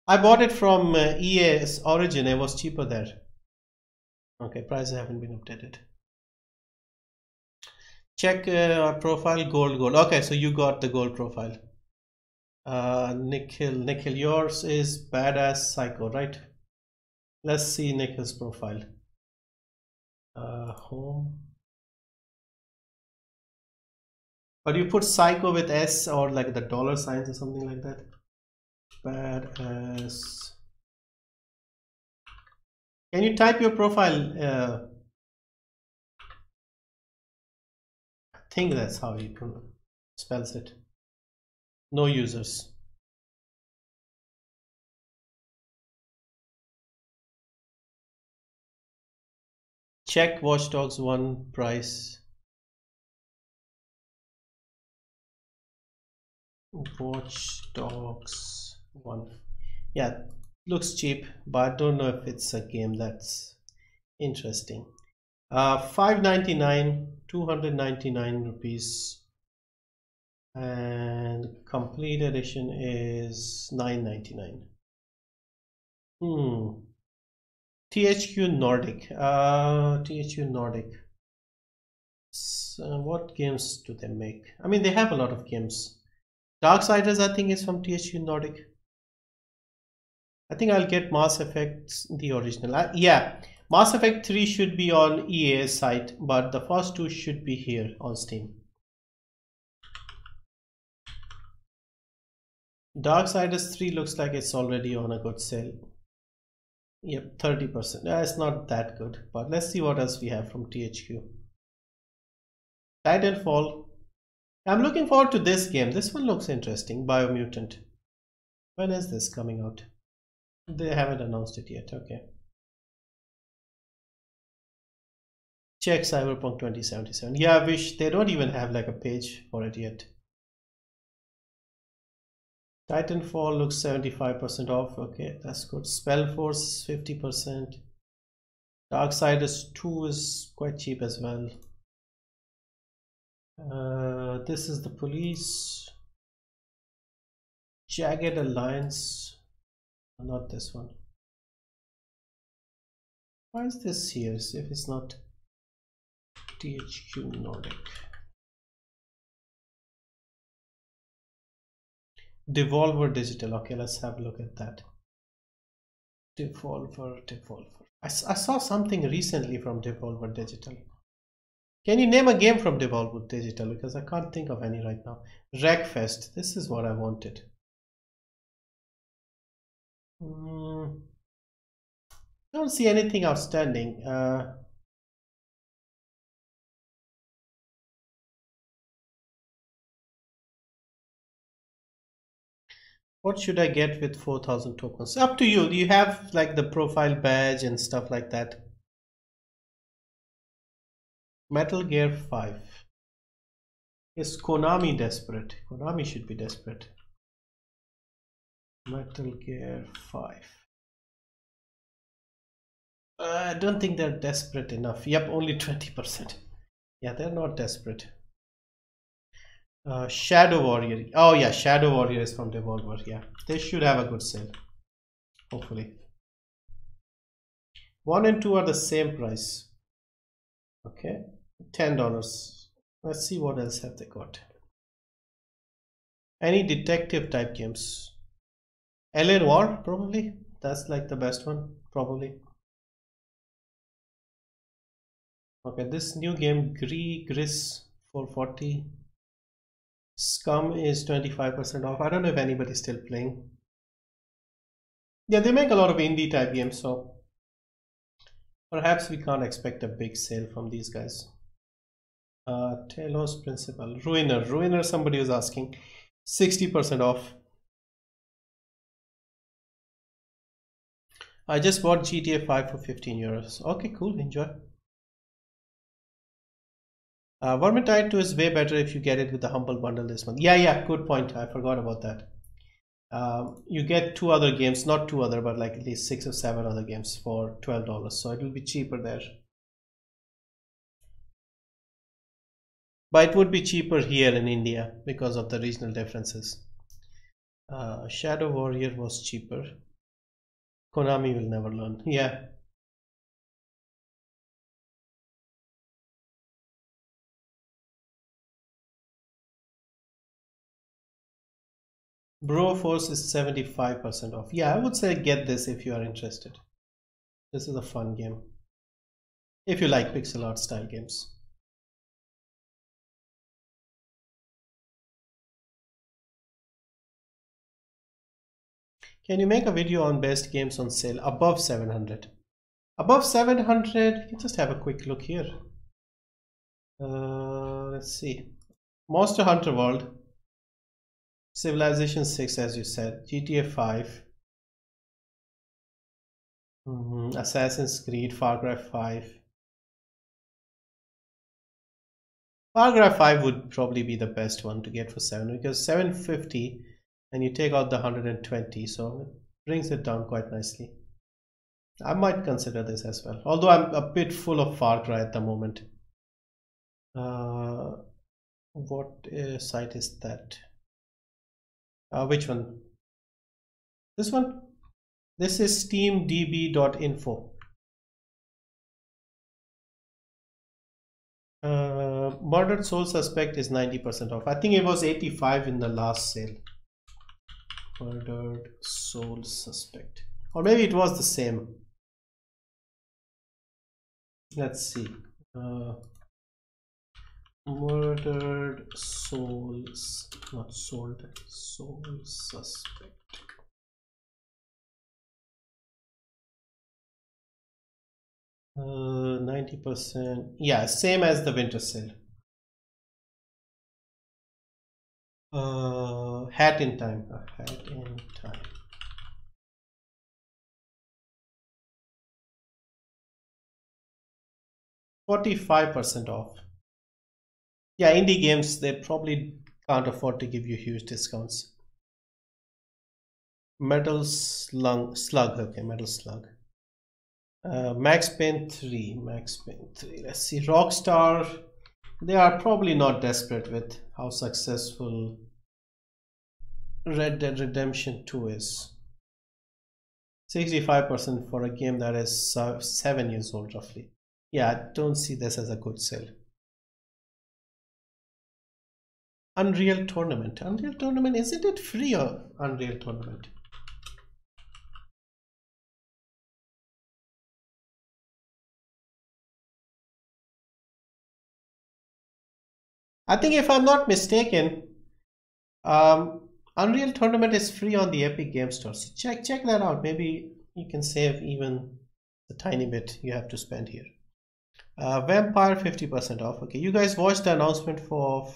I bought it from EA's Origin. It was cheaper there. Okay, prices haven't been updated. Check profile gold. Okay, so you got the gold profile. Nikhil, yours is Badass Psycho, right? Let's see Nikhil's profile. Home. But you put Psycho with S or like the dollar signs or something like that. Badass. Can you type your profile? I think that's how you spells it. No users. Check Watch Dogs 1 price. Watch Dogs 1. Yeah, looks cheap, but I don't know if it's a game that's interesting. $5.99, 299 rupees, and complete edition is $9.99. THQ Nordic. THQ Nordic. So what games do they make? I mean, they have a lot of games. Darksiders, I think, is from THQ Nordic. I think I'll get Mass Effect, the original. Yeah, Mass Effect 3 should be on EA's site, but the first 2 should be here on Steam. Darksiders 3 looks like it's already on a good sale. Yep, 30%. It's not that good, but let's see what else we have from THQ. Titanfall. I'm looking forward to this game. This one looks interesting. Biomutant. When is this coming out? They haven't announced it yet. Okay. Check Cyberpunk 2077. Yeah, I wish they don't even have like a page for it yet. Titanfall looks 75% off. Okay, that's good. Spellforce 50%. Darksiders 2 is quite cheap as well. This is the police. Jagged Alliance. Not this one. Why is this here if it's not THQ Nordic? Devolver Digital. Okay, let's have a look at that. Devolver. I saw something recently from Devolver Digital. Can you name a game from Devolver Digital? Because I can't think of any right now. Wreckfest. This is what I wanted. Don't see anything outstanding. What should I get with 4,000 tokens? Up to you. You have like the profile badge and stuff like that. Metal Gear 5. Is Konami desperate? Konami should be desperate. Metal Gear 5. I don't think they're desperate enough. Yep, only 20%. Yeah, they're not desperate. Shadow Warrior. Oh yeah, Shadow Warrior is from Devolver. Yeah, they should have a good sale. Hopefully. 1 and 2 are the same price. Okay, $10. Let's see what else have they got. Any detective type games? Alien War, probably. That's like the best one, probably. Okay, this new game, Gris 440. Scum is 25% off. I don't know if anybody's still playing. Yeah, they make a lot of indie type games, so perhaps we can't expect a big sale from these guys. Talos Principal. Ruiner, somebody was asking. 60% off. I just bought GTA 5 for €15. Okay, cool, enjoy. Vermintide 2 is way better if you get it with the Humble Bundle this month. Yeah, good point. I forgot about that. You get 2 other games, not 2 other, but like at least 6 or 7 other games for $12. So it will be cheaper there. But it would be cheaper here in India because of the regional differences. Shadow Warrior was cheaper. Konami will never learn. Yeah. Broforce is 75% off. Yeah, I would say get this if you are interested. This is a fun game. If you like pixel art style games. Can you make a video on best games on sale above 700? Above 700, you can just have a quick look here. Let's see. Monster Hunter World. Civilization 6, as you said. GTA 5. Assassin's Creed. Far Cry 5. Far Cry 5 would probably be the best one to get for 7 because 750 and you take out the 120, so it brings it down quite nicely. I might consider this as well, although I'm a bit full of Far Cry at the moment. What site is that? Which one? This one? This is steamdb.info. Murdered Soul Suspect is 90% off. I think it was 85 in the last sale. Murdered Soul Suspect, or maybe it was the same. Let's see. Murdered Souls, not sold, Soul Suspect. Uh, 90%. Yeah, same as the winter sale. Hat in Time. Hat in Time. $45% off. Yeah, indie games, they probably can't afford to give you huge discounts. Metal Slug. Okay, Metal Slug. Max Payne 3. Let's see. Rockstar. They are probably not desperate with how successful Red Dead Redemption 2 is. 65% for a game that is 7 years old roughly. Yeah, I don't see this as a good sale. Unreal Tournament. Unreal Tournament, isn't it free or Unreal Tournament? I think if I'm not mistaken, Unreal Tournament is free on the Epic Game Store. So check that out. Maybe you can save even the tiny bit you have to spend here. Vampire 50% off. Okay, you guys watched the announcement for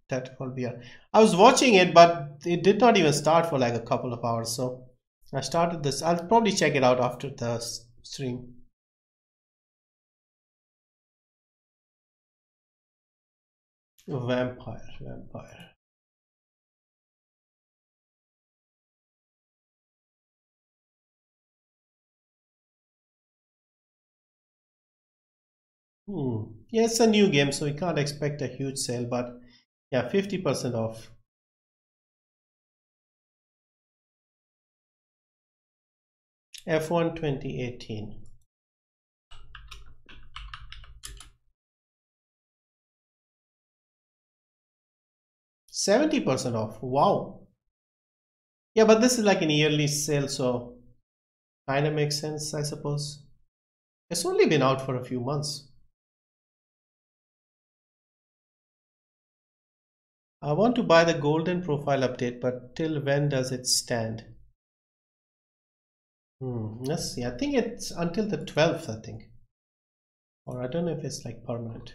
Titanfall VR. I was watching it, but it did not even start for like a couple of hours. So I started this. I'll probably check it out after the stream. Vampire. Yeah, it's a new game, so we can't expect a huge sale, but yeah, 50% off. F1 2018. 70% off. Wow. Yeah, but this is like an yearly sale, so kind of makes sense, I suppose. It's only been out for a few months. I want to buy the golden profile update, but till when does it stand? Let's see. I think it's until the 12th, I think. Or I don't know if it's like permanent.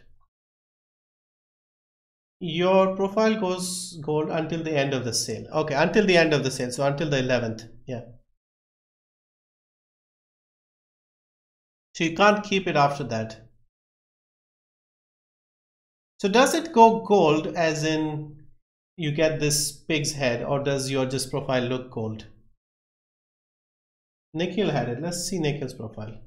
Your profile goes gold until the end of the sale. Okay, until the end of the sale. So until the 11th. Yeah. So you can't keep it after that. So does it go gold as in you get this pig's head, or does your just profile look gold? 𝐿𝐴𝐿 had it. Let's see 𝐿𝐴𝐿's profile.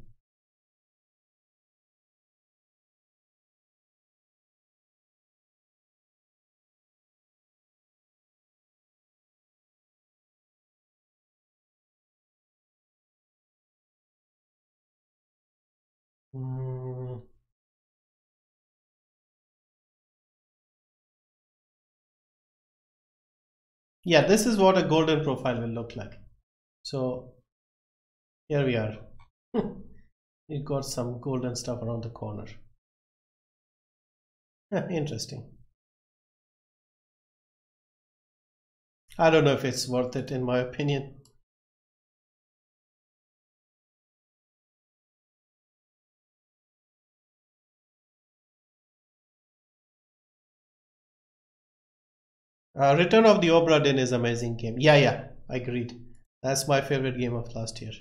Yeah, this is what a golden profile will look like. So here we are. It got some golden stuff around the corner. Interesting. I don't know if it's worth it, in my opinion. Return of the Obra Dinn is amazing game. Yeah, agreed. That's my favorite game of last year.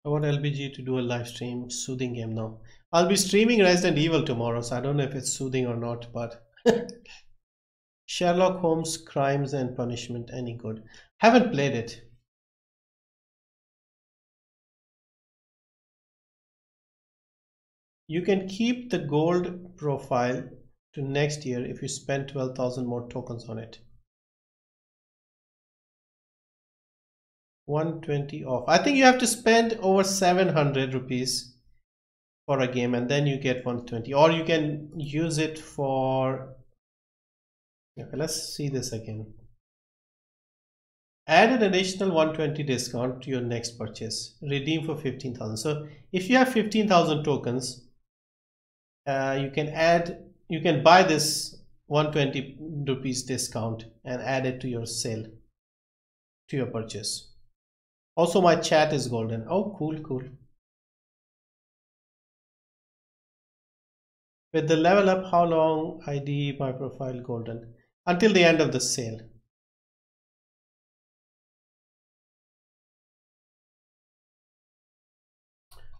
I want LBG to do a live stream soothing game now. I'll be streaming Resident Evil tomorrow, so I don't know if it's soothing or not, but Sherlock Holmes Crimes and Punishment, any good? Haven't played it. You can keep the gold profile to next year if you spend 12,000 more tokens on it. 120 off. I think you have to spend over 700 rupees for a game and then you get 120, or you can use it for, okay, let's see this again. Add an additional 120 discount to your next purchase. Redeem for 15,000. So if you have 15,000 tokens, you can buy this 120 rupees discount and add it to your sale, to your purchase. Also, my chat is golden. Oh, cool. With the level up, how long ID my profile golden? Until the end of the sale.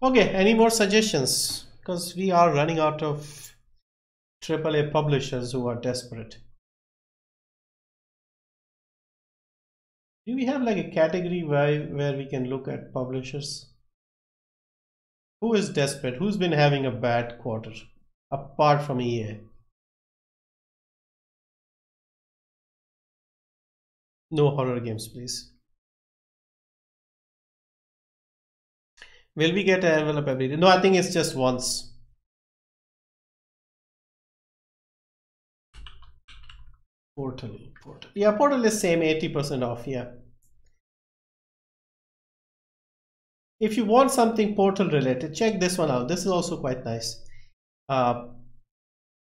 Okay, any more suggestions? Because we are running out of AAA publishers who are desperate. Do we have like a category where we can look at publishers? Who is desperate? Who's been having a bad quarter apart from EA? No horror games, please. Will we get an envelope every day? No, I think it's just once. Portal. Yeah, Portal is same, 80% off. Yeah. If you want something Portal related, check this one out. This is also quite nice.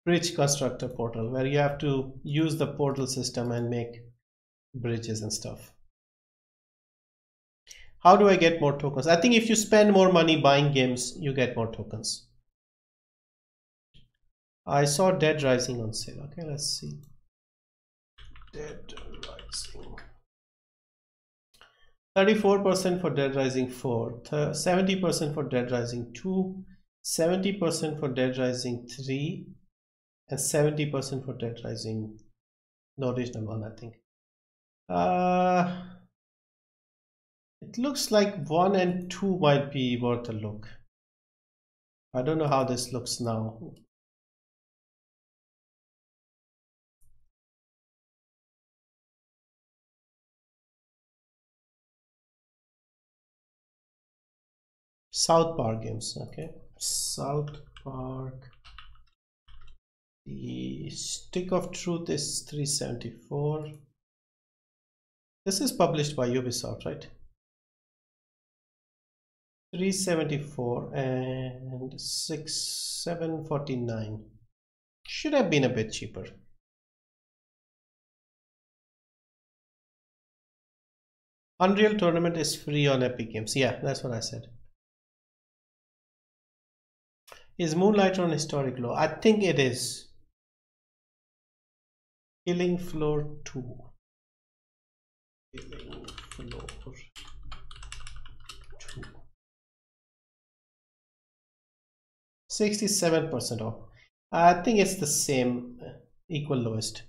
Bridge constructor Portal, where you have to use the portal system and make bridges and stuff. How do I get more tokens? I think if you spend more money buying games, you get more tokens. I saw Dead Rising on sale. Okay, let's see. Dead Rising. 34% for Dead Rising 4, 70% for Dead Rising 2, 70% for Dead Rising 3 and 70% for Dead Rising, the original one, I think. It looks like 1 and 2 might be worth a look. I don't know how this looks now. South Park games, okay. South Park. The Stick of Truth is 374. This is published by Ubisoft, right? 374 and 749. Should have been a bit cheaper. Unreal Tournament is free on Epic Games. Yeah, that's what I said. Is Moonlighter on historic low? I think it is. Killing Floor 2. Killing Floor 2. 67% off. I think it's the same, equal lowest.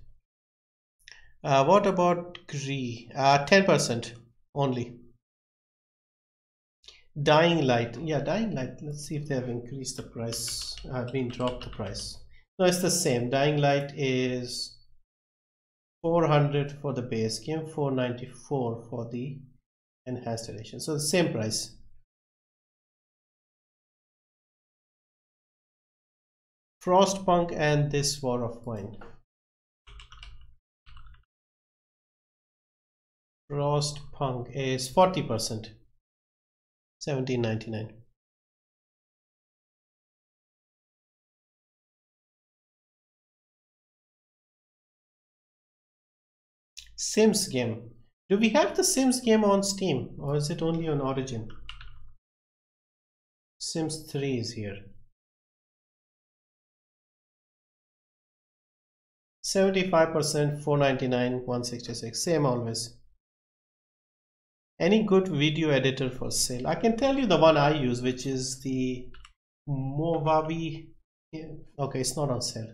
What about Gree? 10% only. Dying Light. Yeah, Dying Light. Let's see if they have increased the price. Dropped the price. No, it's the same. Dying Light is 400 for the base game, 494 for the enhanced edition. So the same price. Frostpunk and This War of Mine. Frostpunk is 40%. 17.99. Sims game. Do we have the Sims game on Steam or is it only on Origin? Sims 3 is here. 75%, 499, 166. Same always. Any good video editor for sale? I can tell you the one I use, which is the Movavi. Okay, it's not on sale.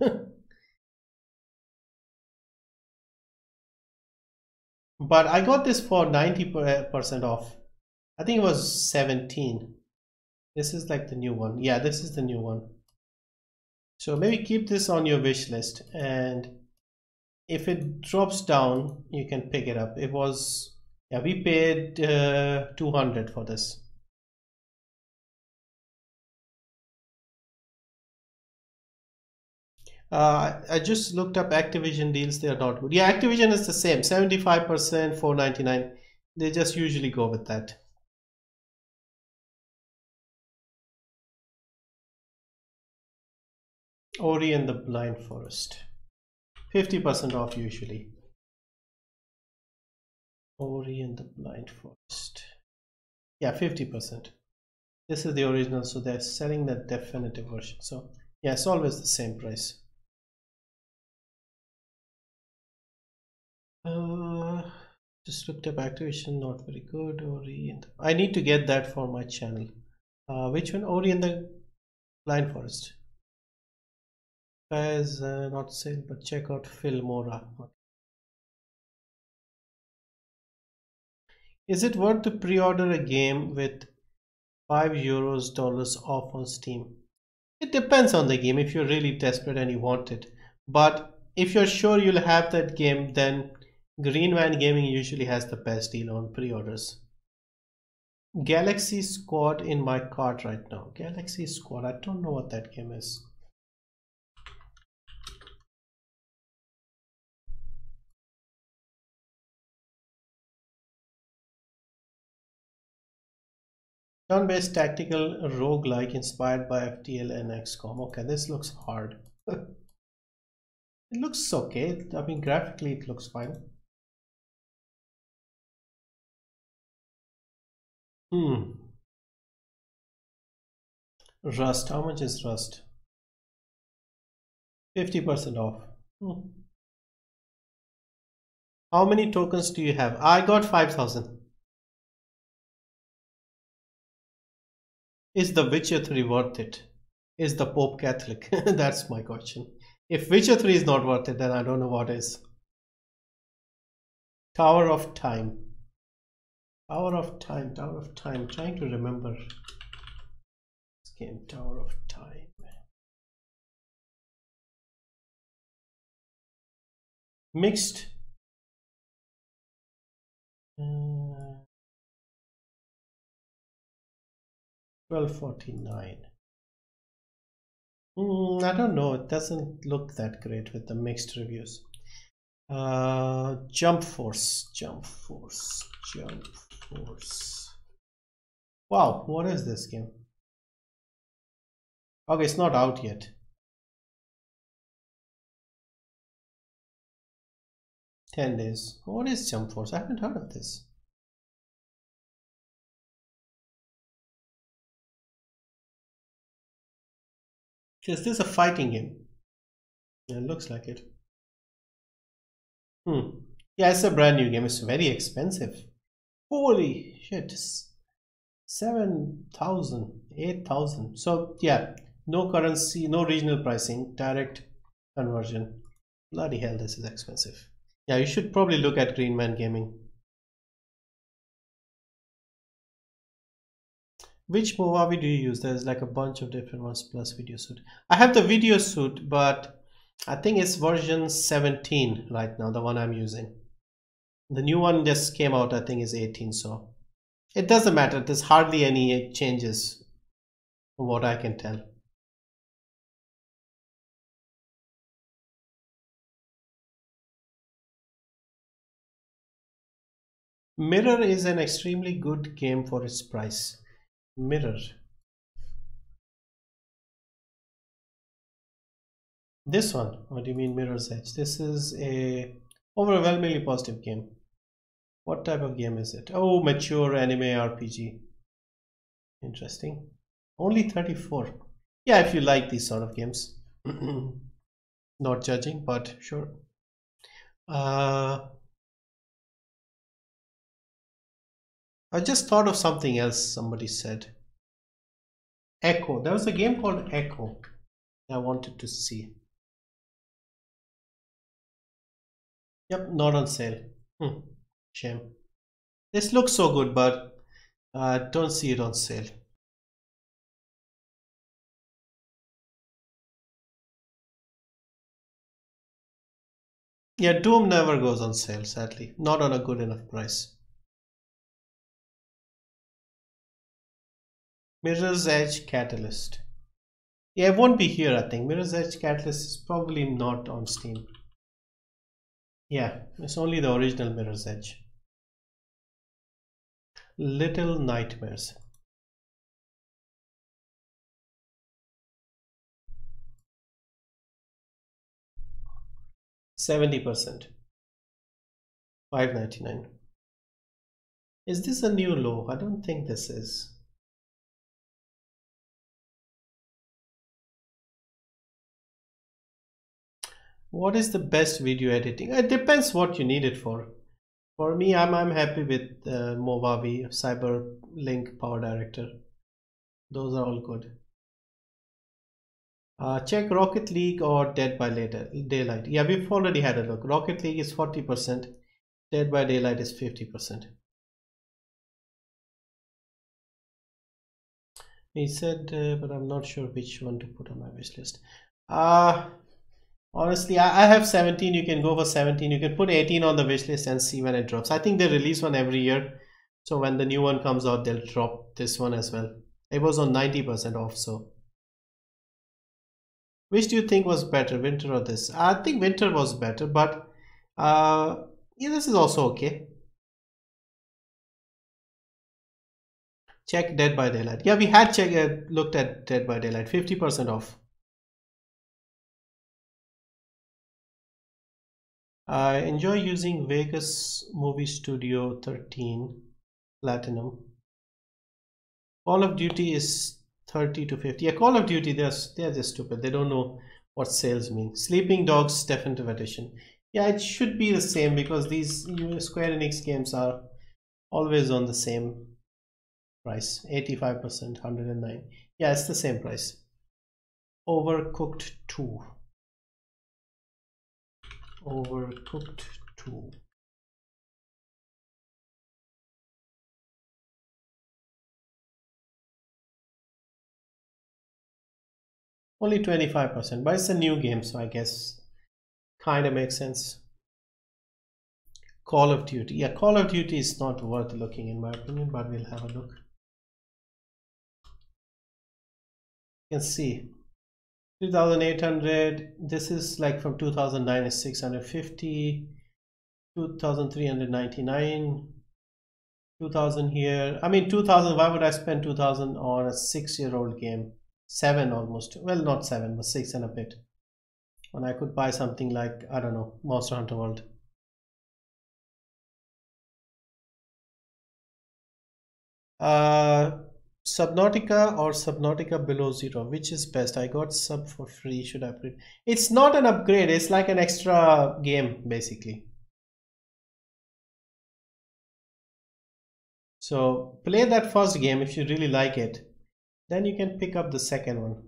But I got this for 90% off. I think it was 17. This is like the new one. Yeah, this is the new one. So maybe keep this on your wish list, and if it drops down, you can pick it up. It was, yeah, we paid 200 for this. I just looked up Activision deals. They are not good. Yeah, Activision is the same, 75%, 499. They just usually go with that. Ori and the Blind Forest, 50% off usually. Ori and the Blind Forest. Yeah, 50%. This is the original, so they're selling the definitive version. So yeah, it's always the same price. Just looked up Activision, not very good. Ori and I need to get that for my channel. Which one? Ori and the Blind Forest. Guys, not sale, but check out Filmora. Is it worth to pre-order a game with $5 off on Steam? It depends on the game. If you're really desperate and you want it, but if you're sure you'll have that game, then Green Van Gaming usually has the best deal on pre-orders. Galaxy Squad in my cart right now. Galaxy Squad, I don't know what that game is. Turn-based tactical roguelike inspired by FTL and XCOM. Okay, this looks hard. It looks okay. I mean, graphically it looks fine. Rust. How much is Rust? 50% off. How many tokens do you have? I got 5,000. Is The Witcher 3 worth it? Is the Pope Catholic? That's my question. If Witcher 3 is not worth it, then I don't know what is. Tower of Time. Tower of Time, Tower of Time. Trying to remember this game, Tower of Time. Mixed. 1249. I don't know. It doesn't look that great with the mixed reviews. Jump Force. Wow, what is this game? Okay, it's not out yet. $10 days. What is Jump Force? I haven't heard of this. Is this a fighting game? Yeah, it looks like it. Yeah, it's a brand new game. It's very expensive. Holy shit. 7,000, 8,000. So yeah, no currency, no regional pricing, direct conversion. Bloody hell, this is expensive. Yeah, you should probably look at Green Man Gaming. Which Movavi do you use? There's like a bunch of different ones plus video suit. I have the video suit, but I think it's version 17 right now, the one I'm using. The new one just came out, I think is 18, so it doesn't matter. There's hardly any changes from what I can tell. Mirror is an extremely good game for its price. Mirror. This one, what do you mean Mirror's Edge? This is a overwhelmingly positive game. What type of game is it? Oh, mature anime RPG. Interesting. Only 34. Yeah, if you like these sort of games. Not judging, but sure. I just thought of something else somebody said. Echo. There was a game called Echo I wanted to see. Yep, not on sale. Shame. This looks so good, but don't see it on sale. Yeah, Doom never goes on sale, sadly. Not on a good enough price. Mirror's Edge Catalyst. Yeah, it won't be here, I think. Mirror's Edge Catalyst is probably not on Steam. Yeah, it's only the original Mirror's Edge. Little Nightmares. $70%. $5.99. Is this a new low? I don't think this is. What is the best video editing? It depends what you need it for. For me, I'm happy with Movavi, Cyberlink Power Director. Those are all good. Check Rocket League or Dead by Daylight. Yeah, we've already had a look. Rocket League is 40%. Dead by Daylight is 50%. He said, but I'm not sure which one to put on my wish list. Honestly, I have 17. You can go for 17. You can put 18 on the wish list and see when it drops. I think they release one every year. So when the new one comes out, they'll drop this one as well. It was on 90% off, so. Which do you think was better, Winter or this? I think Winter was better, but yeah, this is also okay. Check Dead by Daylight. Yeah, we had looked at Dead by Daylight, 50% off. I enjoy using Vegas Movie Studio 13 Platinum. Call of Duty is 30 to 50. Yeah, Call of Duty, they're just stupid. They don't know what sales mean. Sleeping Dogs Definitive Edition. Yeah, it should be the same because these Square Enix games are always on the same price. 85%, 109. Yeah, it's the same price. Overcooked 2. Overcooked 2. Only 25%, but it's a new game, so I guess kind of makes sense. Call of Duty. Yeah, Call of Duty is not worth looking in my opinion, but we'll have a look. You can see 2,800. This is like from 2009 is 650, 2,399, 2,000 here. I mean 2,000. Why would I spend 2,000 on a 6-year-old game? 7 almost. Well, not 7, but 6 and a bit. When I could buy something like, I don't know, Monster Hunter World. Subnautica or Subnautica Below Zero, which is best? I got sub for free. Should I upgrade? It's not an upgrade, it's like an extra game basically. So play that first game. If you really like it, then you can pick up the second one.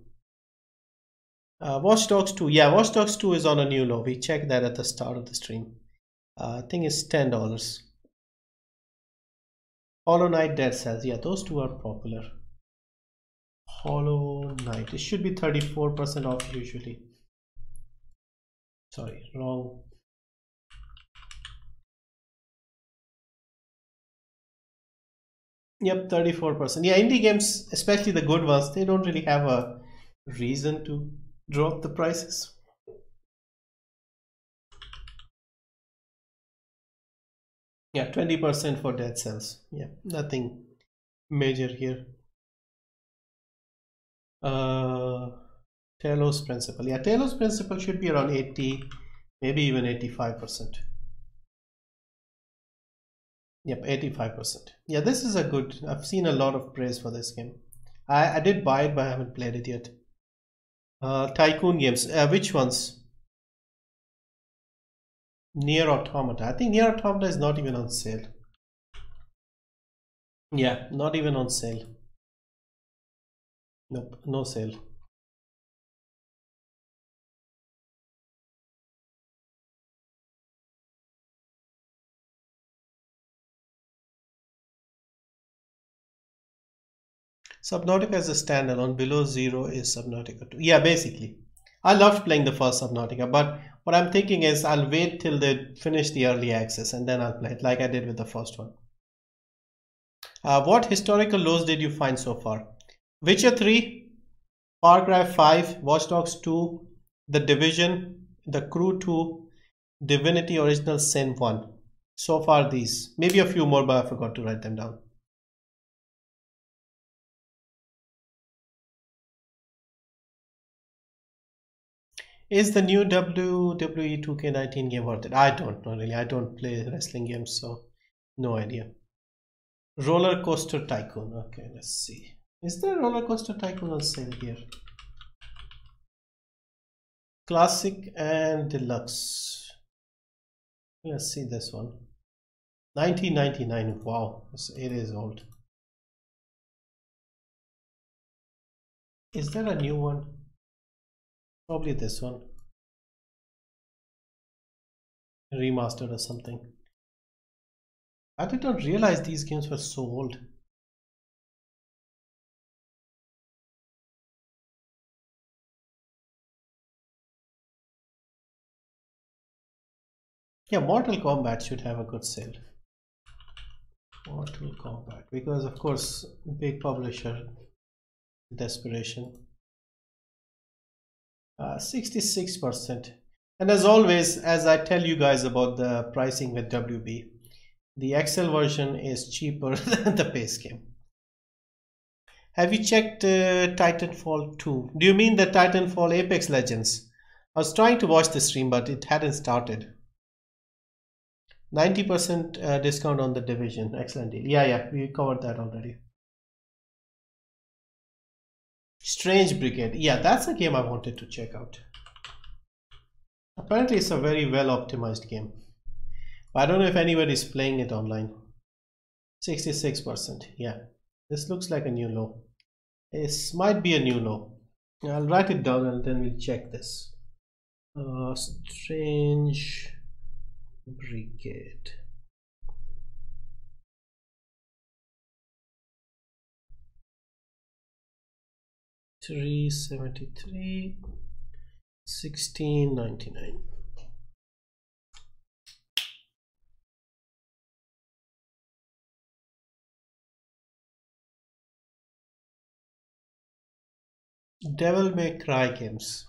Watch Dogs 2. Yeah, Watch Dogs 2 is on a new low. We checked that at the start of the stream. I think it's $10. Hollow Knight, Dead Cells. Yeah, those two are popular. Hollow Knight. It should be 34% off usually. Sorry, wrong. Yep, 34%. Yeah, indie games, especially the good ones, they don't really have a reason to drop the prices. Yeah, 20% for Dead Cells. Yeah, nothing major here. Talos Principle. Yeah, Talos Principle should be around 80, maybe even 85%. Yep, 85%. Yeah, this is a good, I've seen a lot of praise for this game. I did buy it, but I haven't played it yet. Tycoon games. Which ones? Nier Automata. I think Nier Automata is not even on sale. Yeah, not even on sale. Nope, no sale. Subnautica is a standalone. Below Zero is Subnautica 2. Yeah, basically. I loved playing the first Subnautica, but what I'm thinking is I'll wait till they finish the early access and then I'll play it like I did with the first one. What historical lows did you find so far? Witcher 3, Far Cry 5, Watch Dogs 2, The Division, The Crew 2, Divinity Original Sin 1. So far these. Maybe a few more, but I forgot to write them down. Is the new WWE 2K19 game worth it? I don't know really. I don't play wrestling games, so no idea. Roller Coaster Tycoon. Okay, let's see. Is there Roller Coaster Tycoon on sale here? Classic and Deluxe. Let's see this one. 1999. Wow, it is old. Is there a new one? Probably this one. Remastered or something. I did not realize these games were so old. Yeah, Mortal Kombat should have a good sale. Mortal Kombat, because of course big publisher, Desperation. 66%. And as always, as I tell you guys about the pricing with WB, the Excel version is cheaper than the base game. Have you checked Titanfall 2? Do you mean the Titanfall Apex Legends? I was trying to watch the stream, but it hadn't started. 90% discount on the Division. Excellent deal. Yeah, we covered that already. Strange Brigade. Yeah, that's a game I wanted to check out. Apparently it's a very well optimized game. I don't know if anybody's playing it online. 66%. Yeah, this looks like a new low. This might be a new low. I'll write it down and then we'll check this. Strange Brigade. $373, $16.99. Devil May Cry games.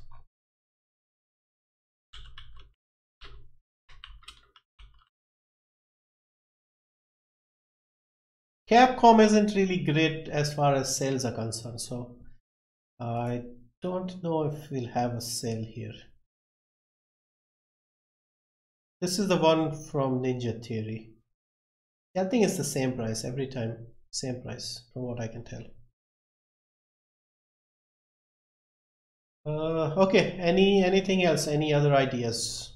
Capcom isn't really great as far as sales are concerned, so I don't know if we'll have a sale here. This is the one from Ninja Theory. I think it's the same price every time, same price from what I can tell. Okay, anything else, any other ideas,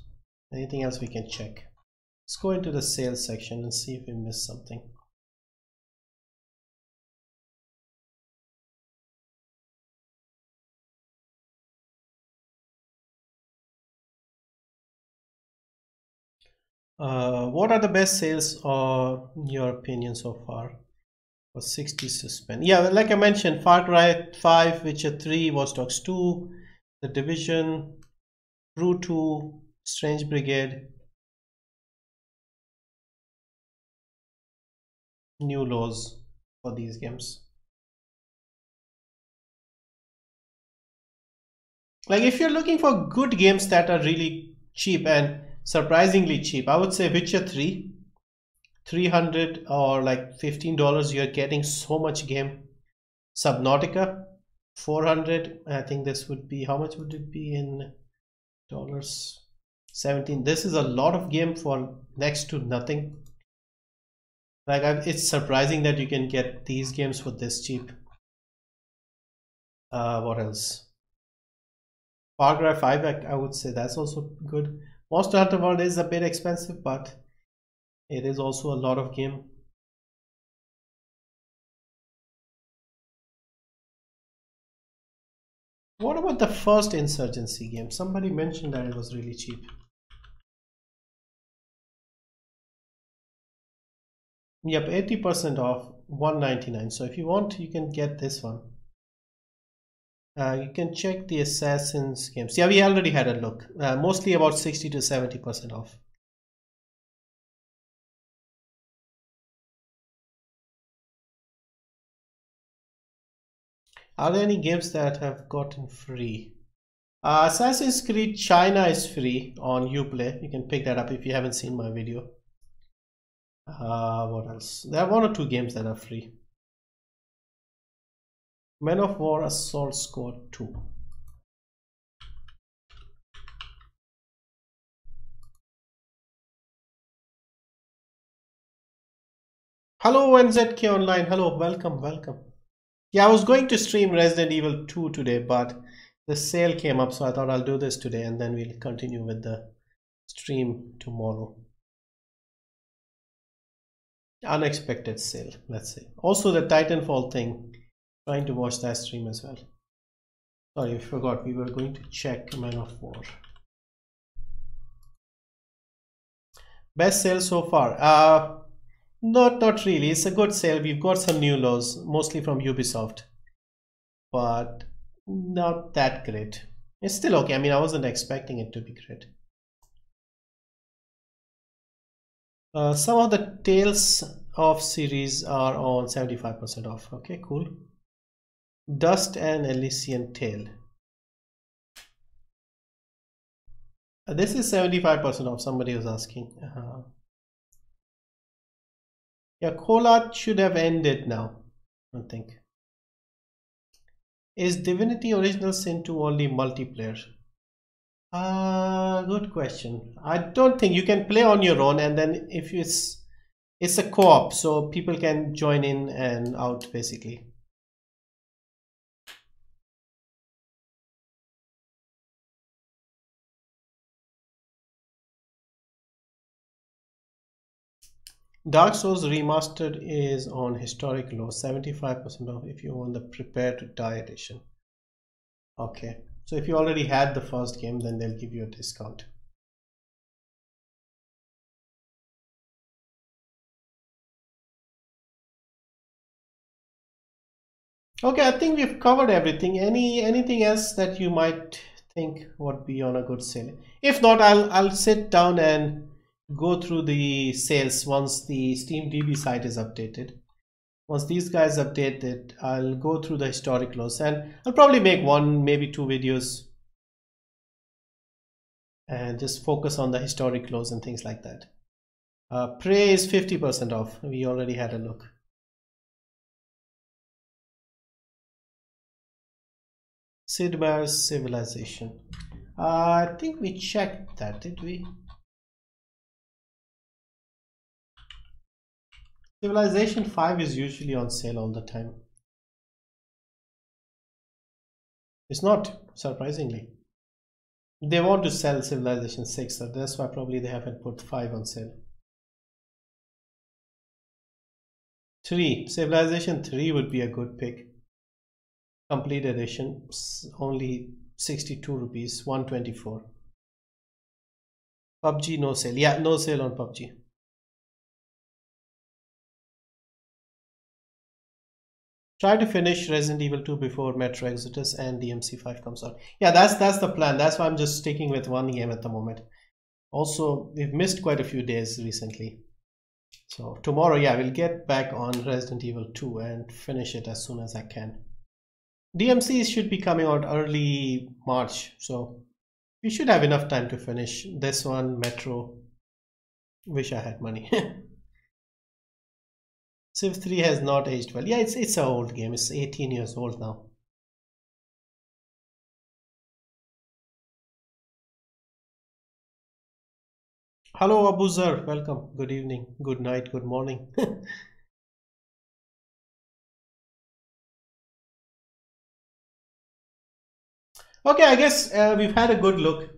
anything else we can check? Let's go into the sales section and see if we missed something. What are the best sales in your opinion so far for 60s to spend? Yeah, like I mentioned, Far Cry 5, Witcher 3, Watch Dogs 2, The Division, Crew 2, Strange Brigade, new lows for these games. Like if you're looking for good games that are really cheap and surprisingly cheap, I would say Witcher 3, $300 or like $15, you're getting so much game. Subnautica, $400. I think this would be, how much would it be in dollars? 17. This is a lot of game for next to nothing. Like it's surprising that you can get these games for this cheap. What else? Far Cry 5, I would say that's also good. Monster Hunter World is a bit expensive, but it is also a lot of game. What about the first Insurgency game? Somebody mentioned that it was really cheap. Yep, 80% off, $199. So if you want, you can get this one. You can check the Assassin's games. Yeah, we already had a look. Mostly about 60 to 70% off. Are there any games that have gotten free? Assassin's Creed China is free on Uplay. You can pick that up if you haven't seen my video. What else? There are 1 or 2 games that are free. Men of War Assault Squad 2. Hello NZK Online. Hello, welcome. Yeah, I was going to stream Resident Evil 2 today, but the sale came up, so I thought I'll do this today and then we'll continue with the stream tomorrow. Unexpected sale, let's see. Also the Titanfall thing, trying to watch that stream as well. Sorry, I forgot we were going to check Man of War. Best sale so far? Not really. It's a good sale. We've got some new lows, mostly from Ubisoft, but not that great. It's still okay. I mean, I wasn't expecting it to be great. Some of the Tales of series are on 75% off. Okay, cool. Dust and Elysian Tale. This is 75% off. Somebody was asking. Yeah, Kolat should have ended now, I think. Is Divinity Original Sin 2 only multiplayer? Good question. I don't think you can play on your own, and then if it's a co-op, so people can join in and out basically. Dark Souls Remastered is on historic low, 75% off if you want the Prepare to Die edition. Okay, so if you already had the first game, then they'll give you a discount. Okay, I think we've covered everything. Anything else that you might think would be on a good sale? If not, I'll sit down and go through the sales once the Steam DB site is updated. Once these guys update it, I'll go through the historic lows, and I'll probably make one, maybe two videos and just focus on the historic lows and things like that. Prey is 50% off. We already had a look. Sid Meier's Civilization. I think we checked that, did we? Civilization 5 is usually on sale all the time. It's not, surprisingly. They want to sell Civilization 6, so that's why probably they haven't put 5 on sale. 3. Civilization 3 would be a good pick. Complete edition, only 62 rupees, 124. PUBG no sale. Yeah, no sale on PUBG. Try to finish Resident Evil 2 before Metro Exodus and DMC5 comes out. Yeah, that's the plan. That's why I'm just sticking with one game at the moment. Also, we've missed quite a few days recently. So tomorrow, yeah, we'll get back on Resident Evil 2 and finish it as soon as I can. DMC should be coming out early March, so we should have enough time to finish this one. Metro, wish I had money. Civ 3 has not aged well. Yeah, it's an old game. It's 18 years old now. Hello Abuzar, welcome. Good evening, good night, good morning. Okay, I guess we've had a good look.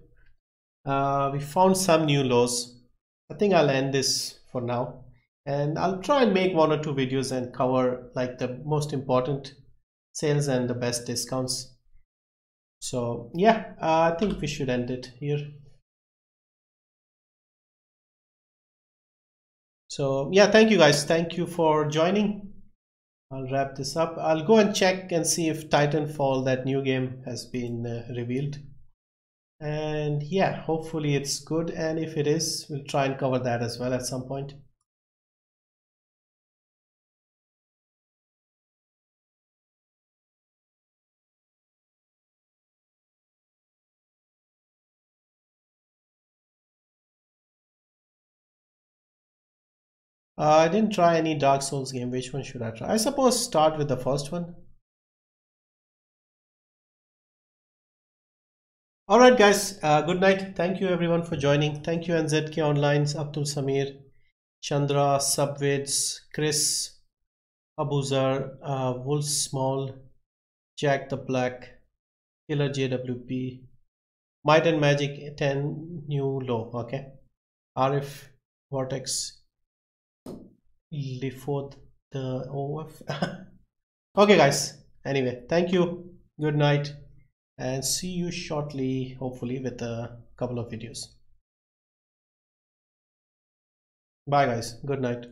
We found some new lows. I think I'll end this for now, and I'll try and make one or two videos and cover like the most important sales and the best discounts. So yeah, I think we should end it here. So yeah, thank you guys. Thank you for joining. I'll wrap this up. I'll go and check and see if Titanfall, that new game, has been revealed. And yeah, hopefully it's good. And if it is, we'll try and cover that as well at some point. I didn't try any Dark Souls game. Which one should I try? I suppose start with the first one. Alright guys, good night. Thank you everyone for joining. Thank you NZK Online, Abdul Samir, Chandra, Subwids, Chris, Abuzar, Wolf Small, Jack the Black, Killer JWP, Might and Magic 10 new low. Okay, Arif, Vortex, Lifod the OF. Okay guys, anyway, thank you, good night, and see you shortly, hopefully with a couple of videos. Bye guys, good night.